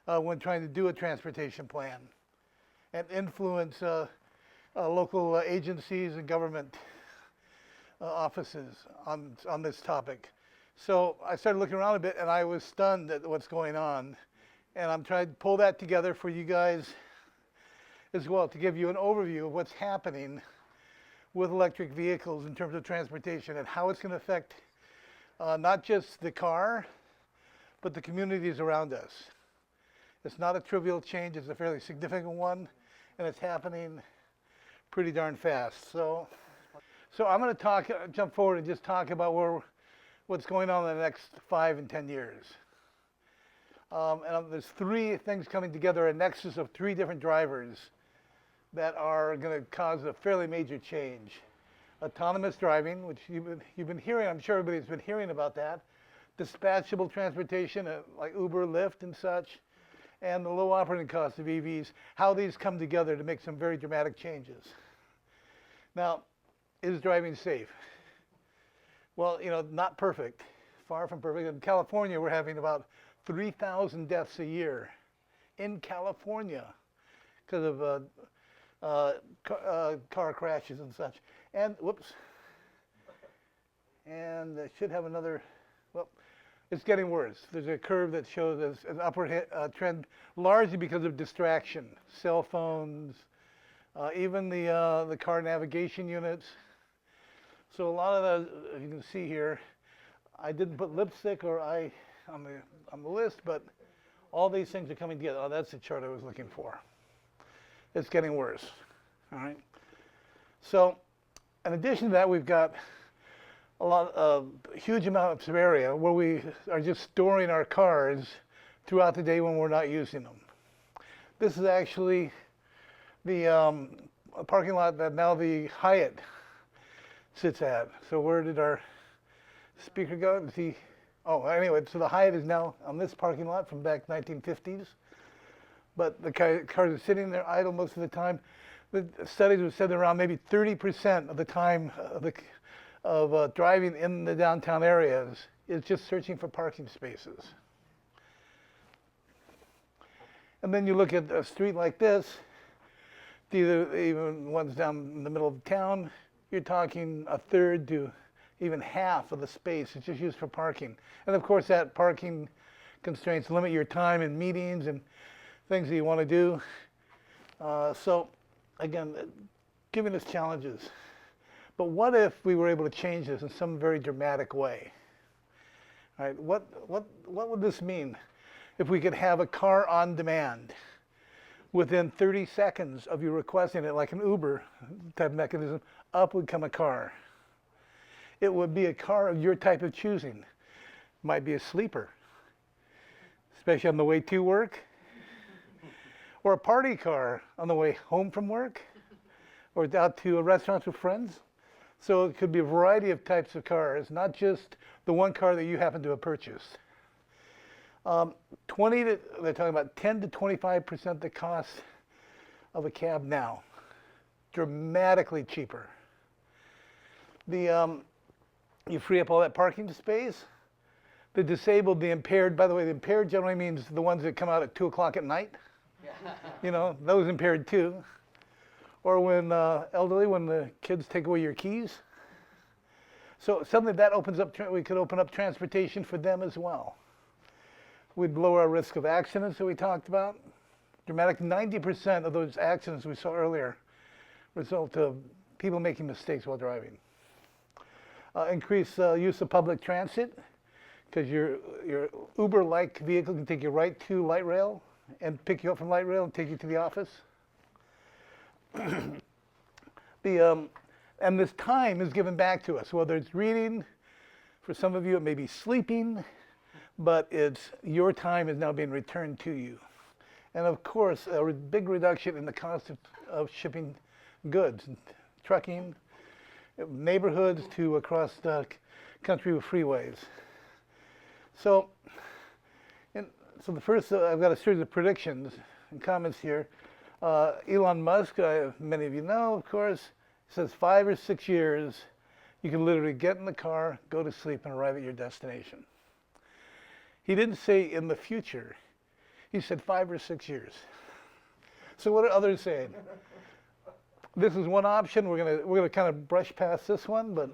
when trying to do a transportation plan and influence local agencies and government offices on this topic. So I started looking around a bit, and I was stunned at what's going on. And I'm trying to pull that together for you guys as well, to give you an overview of what's happening with electric vehicles in terms of transportation and how it's going to affect not just the car, but the communities around us. It's not a trivial change, it's a fairly significant one, and it's happening pretty darn fast. So I'm going to jump forward and just talk about what's going on in the next 5 and 10 years. And there's three things coming together, a nexus of three different drivers that are going to cause a fairly major change. Autonomous driving, which you've been hearing, I'm sure everybody's been hearing about that. Dispatchable transportation, like Uber, Lyft, and such. and the low operating costs of EVs, how these come together to make some very dramatic changes. Now, is driving safe? Well, you know, not perfect, far from perfect. In California, we're having about 3,000 deaths a year in California because of car crashes and such. And, whoops, and I should have another, well, it's getting worse. There's a curve that shows an upward trend, largely because of distraction, cell phones, even the car navigation units. So a lot of the, you can see here, I didn't put lipstick or eye on the list, but all these things are coming together. Oh, that's the chart I was looking for. It's getting worse. All right. So, in addition to that, we've got a huge amount of area where we are just storing our cars throughout the day when we're not using them. This is actually the parking lot that now the Hyatt sits at. So where did our speaker go? Is he? Oh, anyway, so the Hyatt is now on this parking lot from back 1950s. But the cars are sitting there idle most of the time. The studies have said around maybe 30% of the time of driving in the downtown areas is just searching for parking spaces. And then you look at a street like this, even ones down in the middle of town, you're talking a third to even half of the space is just used for parking. And of course that parking constraints limit your time in meetings and things that you want to do. So again, giving us challenges. But what if we were able to change this in some very dramatic way? All right, what would this mean if we could have a car on demand within 30 seconds of you requesting it, like an Uber type mechanism, up would come a car. It would be a car of your type of choosing. Might be a sleeper, especially on the way to work, or a party car on the way home from work, or out to a restaurant with friends. So it could be a variety of types of cars, not just the one car that you happen to have purchased. They're talking about 10 to 25% the cost of a cab now. Dramatically cheaper. You free up all that parking space. The disabled, the impaired, by the way, the impaired generally means the ones that come out at 2 o'clock at night. You know, those impaired too. Or when elderly, when the kids take away your keys. So something that opens up, we could open up transportation for them as well. We'd lower our risk of accidents that we talked about. Dramatic 90% of those accidents we saw earlier result of people making mistakes while driving. Increase use of public transit, because your Uber-like vehicle can take you right to light rail and pick you up from light rail and take you to the office. And this time is given back to us, whether it's reading, for some of you it may be sleeping, but it's your time is now being returned to you. And of course, a big reduction in the cost of shipping goods, trucking, neighborhoods to across the country with freeways. So the first, I've got a series of predictions and comments here. Elon Musk, many of you know, of course, says 5 or 6 years, you can literally get in the car, go to sleep, and arrive at your destination. He didn't say in the future. He said 5 or 6 years. So what are others saying? This is one option. We're gonna kind of brush past this one, but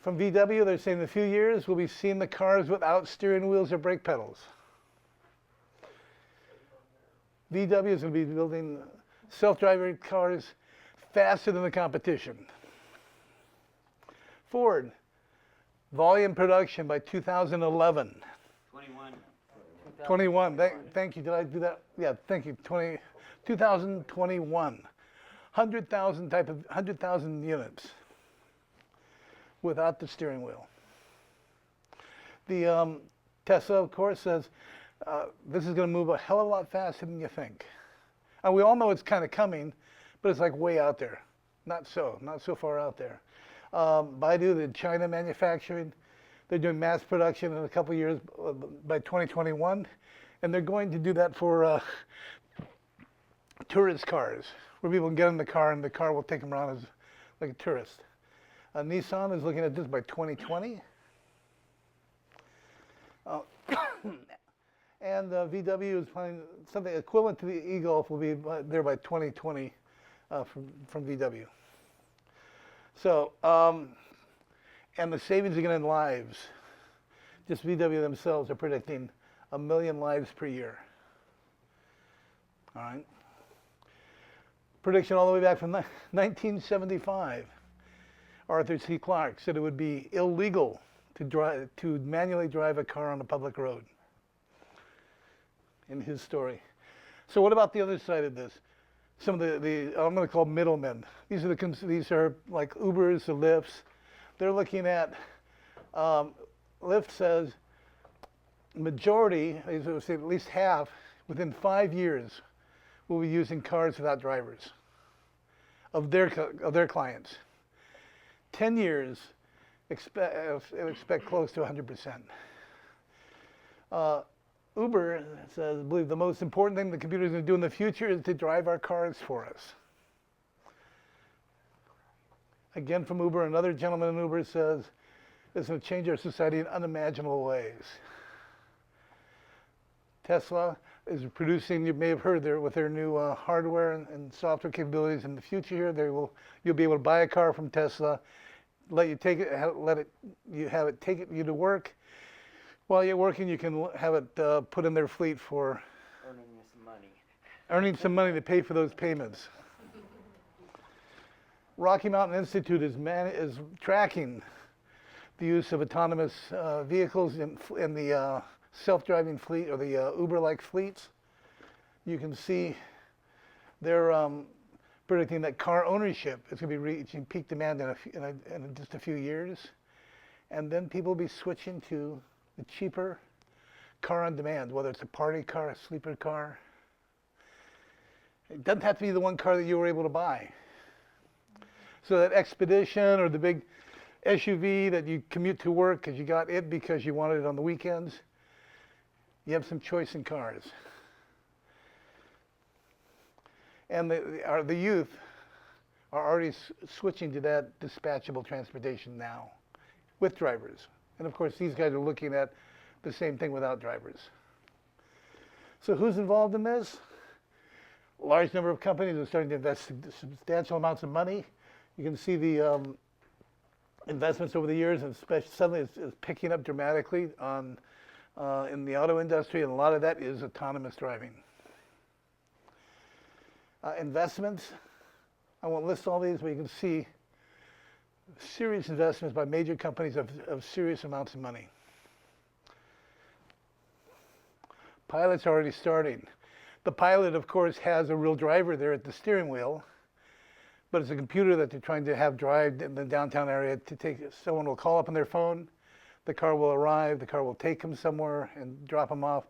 from VW, they're saying in a few years we'll be seeing the cars without steering wheels or brake pedals. VW is going to be building self-driving cars faster than the competition. Ford, volume production by 2011. 21. Thank you. Did I do that? Yeah, thank you. 2021. 100,000 units without the steering wheel. The Tesla, of course, says this is going to move a hell of a lot faster than you think. And we all know it's kind of coming, but it's like way out there. Not so far out there. Baidu, the China manufacturing, they're doing mass production in a couple of years by 2021. And they're going to do that for tourist cars, where people can get in the car and the car will take them around as like a tourist. Nissan is looking at this by 2020. And VW is planning something equivalent to the e-Golf will be there by 2020 from VW. So, and the savings again in lives, just VW themselves are predicting 1 million lives per year. All right. Prediction all the way back from 1975. Arthur C. Clarke said it would be illegal to manually drive a car on a public road. In his story. So what about the other side of this? Some of the I'm going to call middlemen. These are like Ubers, the Lyfts. They're looking at Lyft says majority, I would say at least half, within 5 years, will be using cars without drivers of their clients. 10 years, expect close to 100%. Uber says, I believe the most important thing the computer is going to do in the future is to drive our cars for us. Again from Uber, another gentleman in Uber says, it's going to change our society in unimaginable ways. Tesla is producing, you may have heard there, with their new hardware and software capabilities in the future here, you'll be able to buy a car from Tesla, let you take it, have it take you to work. While you're working, you can have it put in their fleet for Earning you some money. Earning some money to pay for those payments. Rocky Mountain Institute is tracking the use of autonomous vehicles in the self-driving fleet or the Uber-like fleets. You can see they're predicting that car ownership is going to be reaching peak demand in just a few years. And then people will be switching to the cheaper car on demand, whether it's a party car, a sleeper car. It doesn't have to be the one car that you were able to buy. So that Expedition or the big SUV that you commute to work because you got it because you wanted it on the weekends, you have some choice in cars. And the youth are already switching to that dispatchable transportation now with drivers. And of course, these guys are looking at the same thing without drivers. So who's involved in this? A large number of companies are starting to invest substantial amounts of money. You can see the investments over the years, and suddenly it's picking up dramatically in the auto industry, and a lot of that is autonomous driving. Investments, I won't list all these, but you can see serious investments by major companies of serious amounts of money. Pilots are already starting. The pilot, of course, has a real driver there at the steering wheel, but it's a computer that they're trying to have drive in the downtown area to take. Someone will call up on their phone, the car will arrive, the car will take them somewhere and drop them off.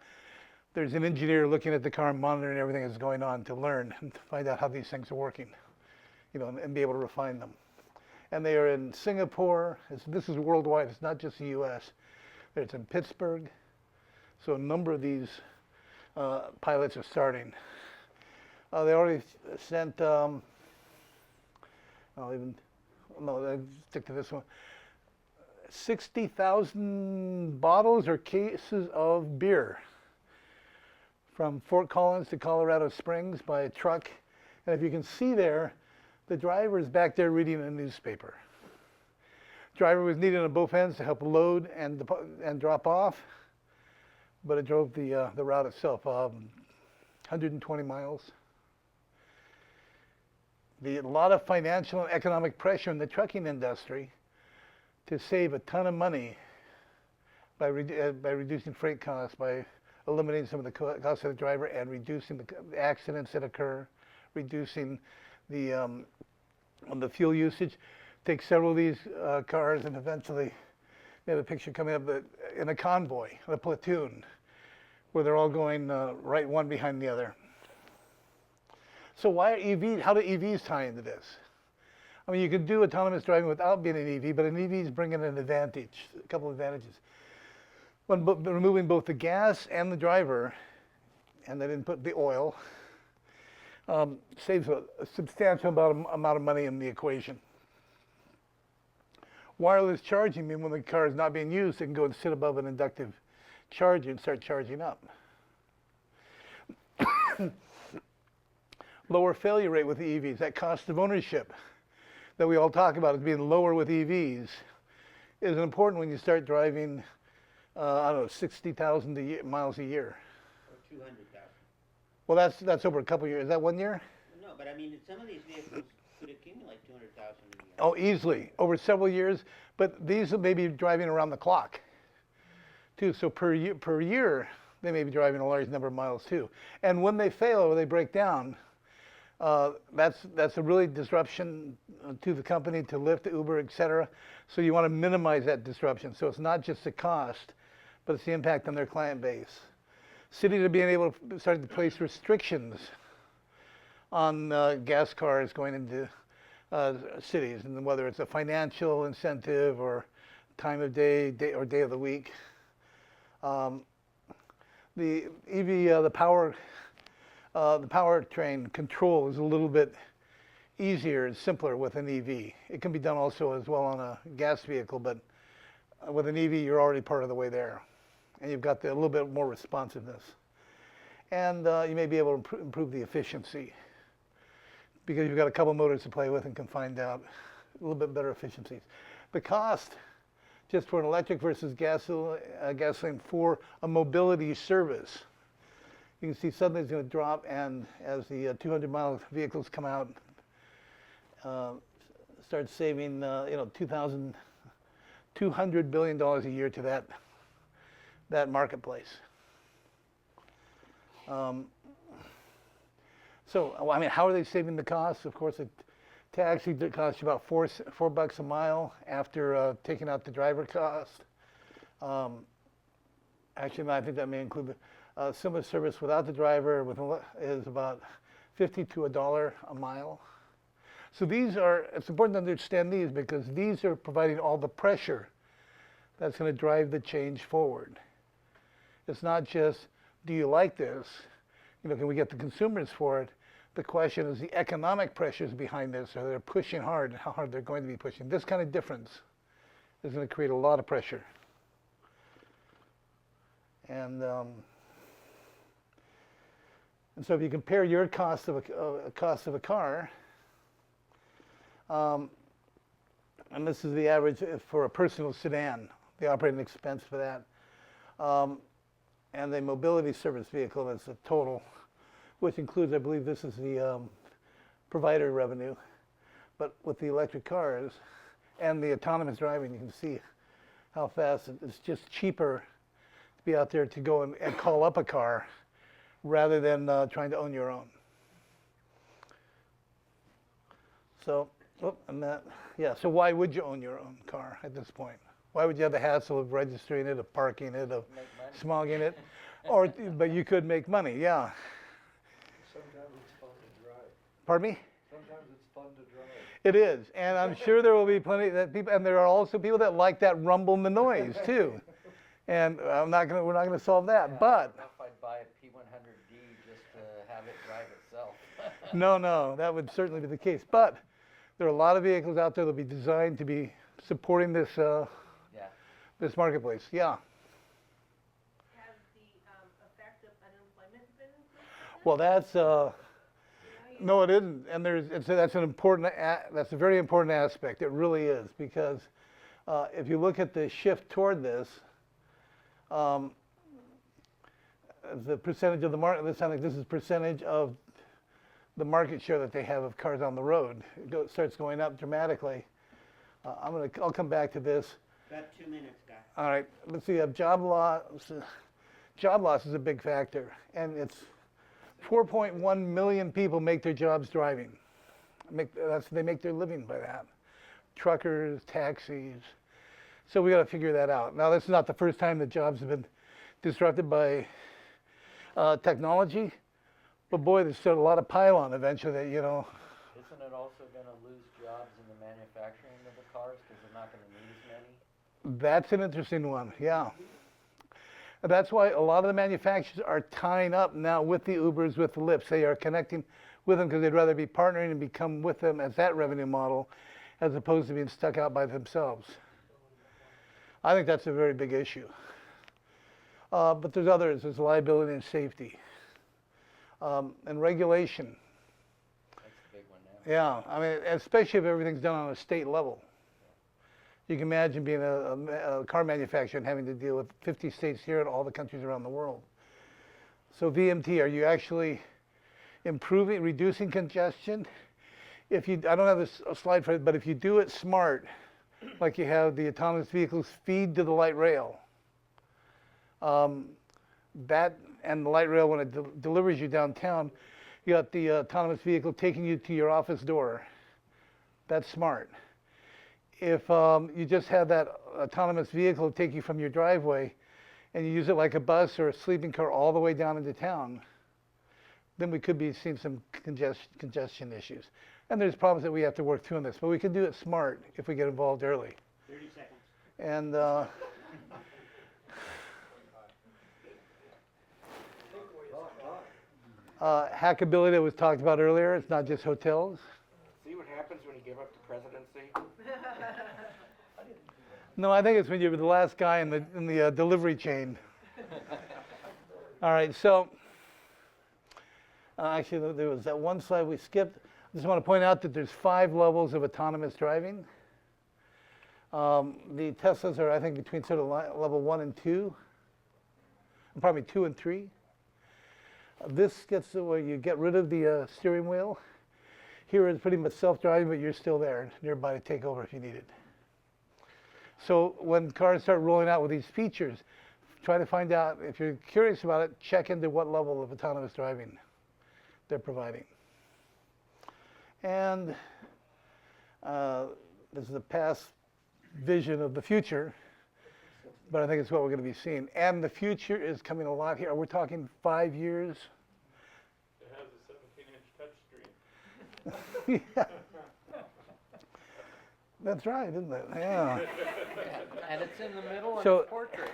There's an engineer looking at the car and monitoring everything that's going on to learn and to find out how these things are working, and be able to refine them. And they are in Singapore. This is worldwide. It's not just the U.S. It's in Pittsburgh. So a number of these pilots are starting. They already sent, I'll stick to this one, 60,000 bottles or cases of beer from Fort Collins to Colorado Springs by a truck. And if you can see there, the driver is back there reading a newspaper. Driver was needed on both ends to help load and drop off, but it drove the route itself, 120 miles. A lot of financial and economic pressure in the trucking industry to save a ton of money by reducing freight costs, by eliminating some of the costs of the driver and reducing the accidents that occur, reducing the fuel usage. Take several of these cars and eventually they have a picture coming up in a convoy, a platoon, where they're all going right one behind the other. So why are EVs, how do EVs tie into this? I mean, you can do autonomous driving without being an EV, but an EV is bringing an advantage, a couple of advantages. When removing both the gas and the driver, and they didn't put the oil, saves a substantial amount of money in the equation. Wireless charging means when the car is not being used, it can go and sit above an inductive charger and start charging up. Lower failure rate with the EVs. That cost of ownership that we all talk about as being lower with EVs is important when you start driving, I don't know, 60,000 miles a year. Or 200,000. Well, that's over a couple of years. Is that 1 year? No, but I mean, some of these vehicles could accumulate 200,000 a year. Oh, easily, over several years. But these may be driving around the clock, too. So per year, they may be driving a large number of miles, too. And when they fail or they break down, that's a really disruption to the company, to Lyft, to Uber, et cetera. So you want to minimize that disruption. So it's not just the cost, but it's the impact on their client base. Cities are being able to start to place restrictions on gas cars going into cities, and whether it's a financial incentive or time of day or day of the week. The EV, the powertrain control is a little bit easier and simpler with an EV. It can be done also as well on a gas vehicle, but with an EV, you're already part of the way there. And you've got a little bit more responsiveness. And you may be able to improve the efficiency because you've got a couple motors to play with and can find out a little bit better efficiencies. The cost, just for an electric versus gasoline for a mobility service, you can see suddenly it's going to drop, and as the 200-mile vehicles come out, start saving $200 billion a year to that marketplace. So, I mean, how are they saving the cost? Of course, a taxi costs you about $4 a mile after taking out the driver cost. Actually, I think that may include similar service without the driver is about $50 to $1 a mile. So it's important to understand these because these are providing all the pressure that's going to drive the change forward. It's not just, do you like this? Can we get the consumers for it? The question is the economic pressures behind this. Are they pushing hard? How hard they're going to be pushing? This kind of difference is going to create a lot of pressure. And so if you compare your cost of a car, and this is the average for a personal sedan, the operating expense for that, and the mobility service vehicle, that's the total, which includes, I believe this is the provider revenue. But with the electric cars and the autonomous driving, you can see how fast it's just cheaper to be out there to go and call up a car rather than trying to own your own. So, so why would you own your own car at this point? Why would you have the hassle of registering it, of parking it, of smogging it? But you could make money, yeah. Sometimes it's fun to drive. Pardon me? Sometimes it's fun to drive. It is, and I'm sure there will be plenty of people, and there are also people that like that rumble and the noise too. And we're not going to solve that, Yeah, but. I don't know if I'd buy a P100D just to have it drive itself. No, that would certainly be the case. But there are a lot of vehicles out there that will be designed to be supporting this this marketplace. Yeah. Has the effect of unemployment been increased? Well, that's no, it isn't, and that's a very important aspect. It really is, because if you look at the shift toward this, the percentage of the market. This is percentage of the market share that they have of cars on the road. It starts going up dramatically. I'll come back to this. About 2 minutes, guy. All right, let's see. Job loss. Job loss is a big factor, and it's 4.1 million people make their jobs driving. They make their living by that. Truckers, taxis. So we got to figure that out. Now, this is not the first time that jobs have been disrupted by technology, but boy, there's still a lot of pile-on eventually. That Isn't it also going to lose jobs in the manufacturing of the cars because they're not going to need as many? That's an interesting one, yeah. That's why a lot of the manufacturers are tying up now with the Ubers, with the Lyfts. They are connecting with them because they'd rather be partnering and become with them as that revenue model as opposed to being stuck out by themselves. I think that's a very big issue. But there's others. There's liability and safety. And regulation. That's the big one now. Yeah, I mean, especially if everything's done on a state level. You can imagine being a car manufacturer and having to deal with 50 states here and all the countries around the world. So VMT, are you actually improving, reducing congestion? If you, I don't have a slide for it, but if you do it smart, like you have the autonomous vehicles feed to the light rail, that and the light rail, when it delivers you downtown, you got the autonomous vehicle taking you to your office door. That's smart. If you just have that autonomous vehicle take you from your driveway and you use it like a bus or a sleeping car all the way down into town, then we could be seeing some congestion issues. And there's problems that we have to work through in this, but we can do it smart if we get involved early. 30 seconds. And hackability that was talked about earlier, it's not just hotels. See what happens when you give up the presidency? No, I think it's when you're the last guy in the delivery chain. All right, so actually there was that one slide we skipped. I just want to point out that there's 5 levels of autonomous driving. The Teslas are, I think, between sort of level 1 and 2, and probably 2 and 3. This gets to where you get rid of the steering wheel. Here it's pretty much self-driving, but you're still there, nearby to take over if you need it. So when cars start rolling out with these features, try to find out, if you're curious about it, check into what level of autonomous driving they're providing. And this is the past vision of the future, but I think it's what we're going to be seeing. And the future is coming a lot here. We're talking 5 years. It has a 17-inch touchscreen. Yeah. That's right, isn't it? Yeah. And it's in the middle of So- the portrait.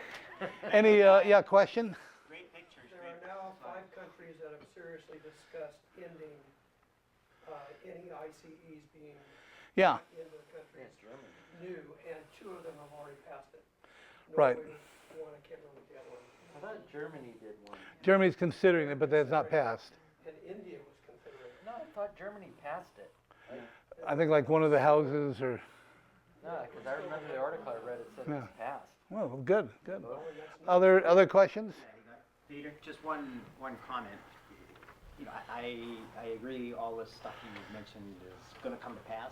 Any, question? Great pictures. There are now 5 countries that have seriously discussed ending any ICEs being Yeah, in the country Yes, Germany. new, and 2 of them have already passed it. Right. Norway was one, I can't remember what the other one. I thought Germany did one. Germany's considering it, but that's not passed. And India was considering it. No, I thought Germany passed it. I think like one of the houses or, No, because I remember the article I read, it said Yeah. it's passed. well, good, good. Other questions? Peter, just one comment. You know, I agree all this stuff you mentioned is going to come to pass.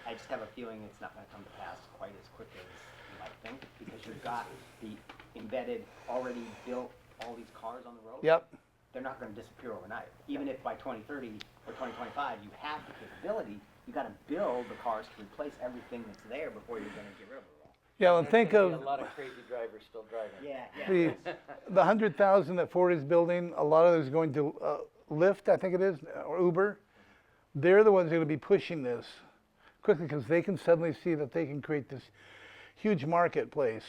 I just have a feeling it's not going to come to pass quite as quick as you might think, because you've got the embedded, already built, all these cars on the road. Yep. They're not going to disappear overnight. Even if by 2030 or 2025 you have the capability, you got to build the cars to replace everything that's there before you're going to get rid of it all. Yeah, well, think There's of gonna be a lot of crazy drivers still driving. Yeah. the 100,000 that Ford is building. A lot of those going to Lyft, I think it is, or Uber. They're the ones that are going to be pushing this quickly because they can suddenly see that they can create this huge marketplace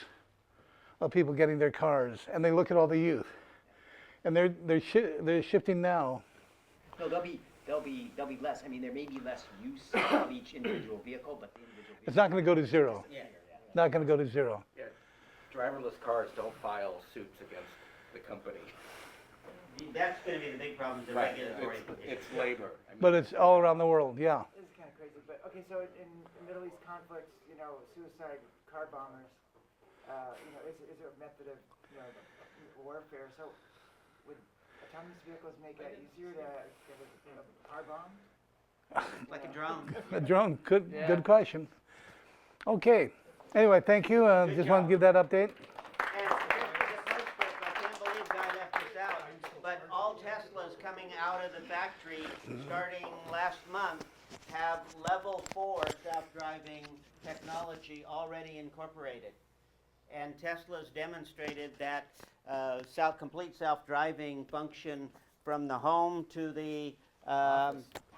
of people getting their cars, and they look at all the youth, and they're shifting now. No, there'll be less. I mean, there may be less use of each individual vehicle, but the individual vehicle. It's not going to go to zero. Yeah. Not going to go to zero. Yeah, driverless cars don't file suits against the company. That's going to be the big problem, the Right, regulatory. it's labor. I mean, But it's all around the world, yeah. This is kind of crazy, but okay, so in Middle East conflicts, you know, suicide car bombers, you know, is there a method of, you know, warfare? So would autonomous vehicles make it easier to get a car bomb? Like a drone. A drone, good question. Okay. Anyway, thank you. Just wanted to give that update. And just a postscript, I can't believe Guy left this out, but all Teslas coming out of the factory starting last month have level 4 self-driving technology already incorporated. And Tesla's demonstrated that complete self-driving function from the home to the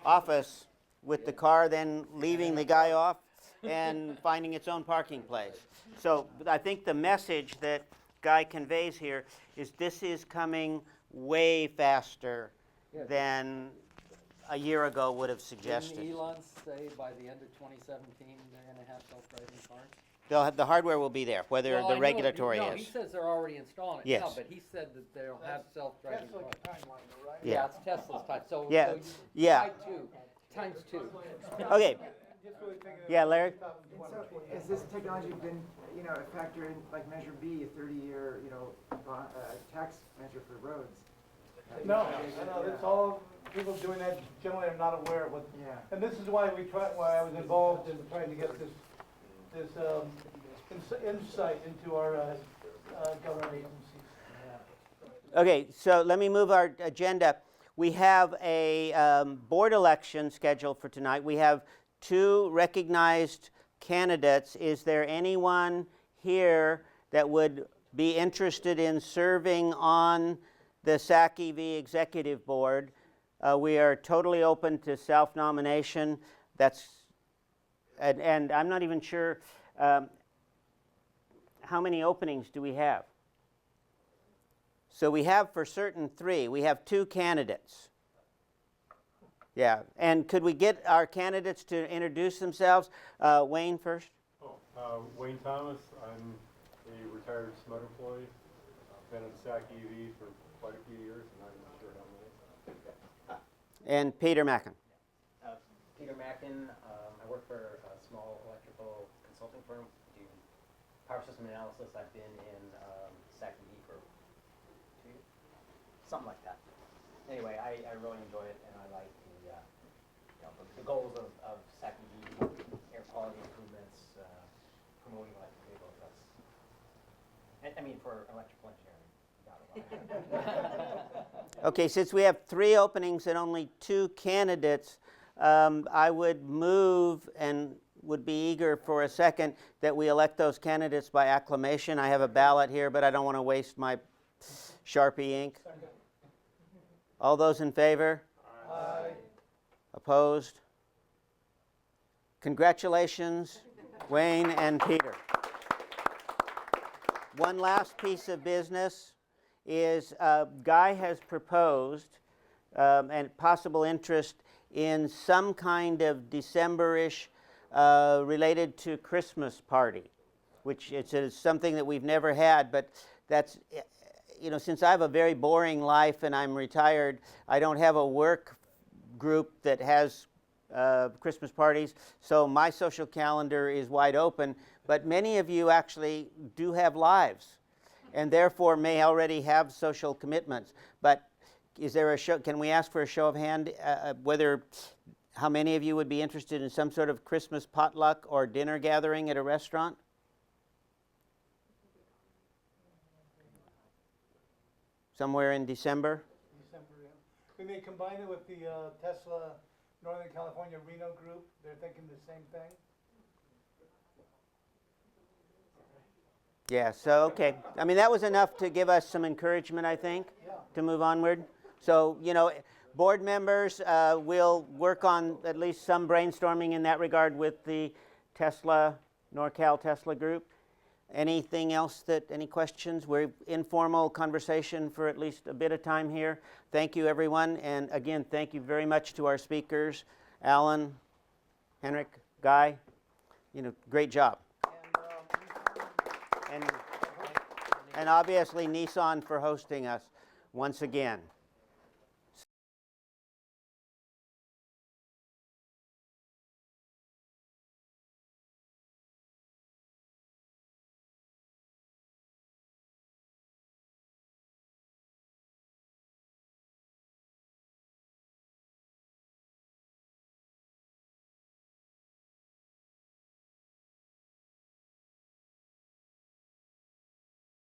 office with the car then leaving the guy off and finding its own parking place. So I think the message that Guy conveys here is this is coming way faster than a year ago would have suggested. Didn't Elon say by the end of 2017 they're going to have self-driving cars? The hardware will be there, whether Well, I the know it- regulatory no, is. he says they're already installing it Yes. now, but he said that they'll have self-driving That's like cars. a timeline, though, right? Yeah. It's Tesla's time, so, Yeah, so you yeah. divide two, times two. Okay, Just really thinking of yeah, Larry? 2020. So has this technology been, you know, a factor in like Measure B, a 30-year, you know, tax measure for roads? No, it's all, people doing that generally are not aware of what, Yeah. and this is why why I was involved in trying to get this insight into our government agencies. Okay, so let me move our agenda. We have a board election scheduled for tonight. We have 2 recognized candidates. Is there anyone here that would be interested in serving on the SacEV Executive Board? We are totally open to self-nomination. And I'm not even sure, how many openings do we have? So we have for certain 3. We have 2 candidates. Yeah, and could we get our candidates to introduce themselves? Wayne first. Wayne Thomas, I'm a retired SMUD employee. I've been in SacEV for quite a few years, and I'm not sure how many. And Peter Mackin. Peter Mackin, I work for a small electrical consulting firm, do power system analysis. I've been in SacEV for 2 years, something like that. Anyway, I really enjoy it, and I like the, you know, the goals of SacEV, air quality improvements, promoting electric vehicles. That's, I mean, for electrical engineering. Okay, since we have 3 openings and only 2 candidates, I would move and would be eager for a second that we elect those candidates by acclamation. I have a ballot here, but I don't want to waste my Sharpie ink. All those in favor? Aye. Opposed? Congratulations, Wayne and Peter. One last piece of business is Guy has proposed and possible interest in some kind of December-ish related to Christmas party, which is something that we've never had, but that's, you know, since I have a very boring life and I'm retired, I don't have a work group that has Christmas parties, so my social calendar is wide open, but many of you actually do have lives and therefore may already have social commitments. But is there a show, can we ask for a show of hand how many of you would be interested in some sort of Christmas potluck or dinner gathering at a restaurant? Somewhere in December? December, yeah. We may combine it with the Tesla Northern California Reno group. They're thinking the same thing. Yeah, so, okay. I mean, that was enough to give us some encouragement, I think, to move onward. So, you know, board members will work on at least some brainstorming in that regard with the Tesla, NorCal Tesla group. Anything else any questions? We're informal conversation for at least a bit of time here. Thank you, everyone. And again, thank you very much to our speakers, Alan, Henrik, Guy. You know, great job. And obviously Nissan for hosting us once again.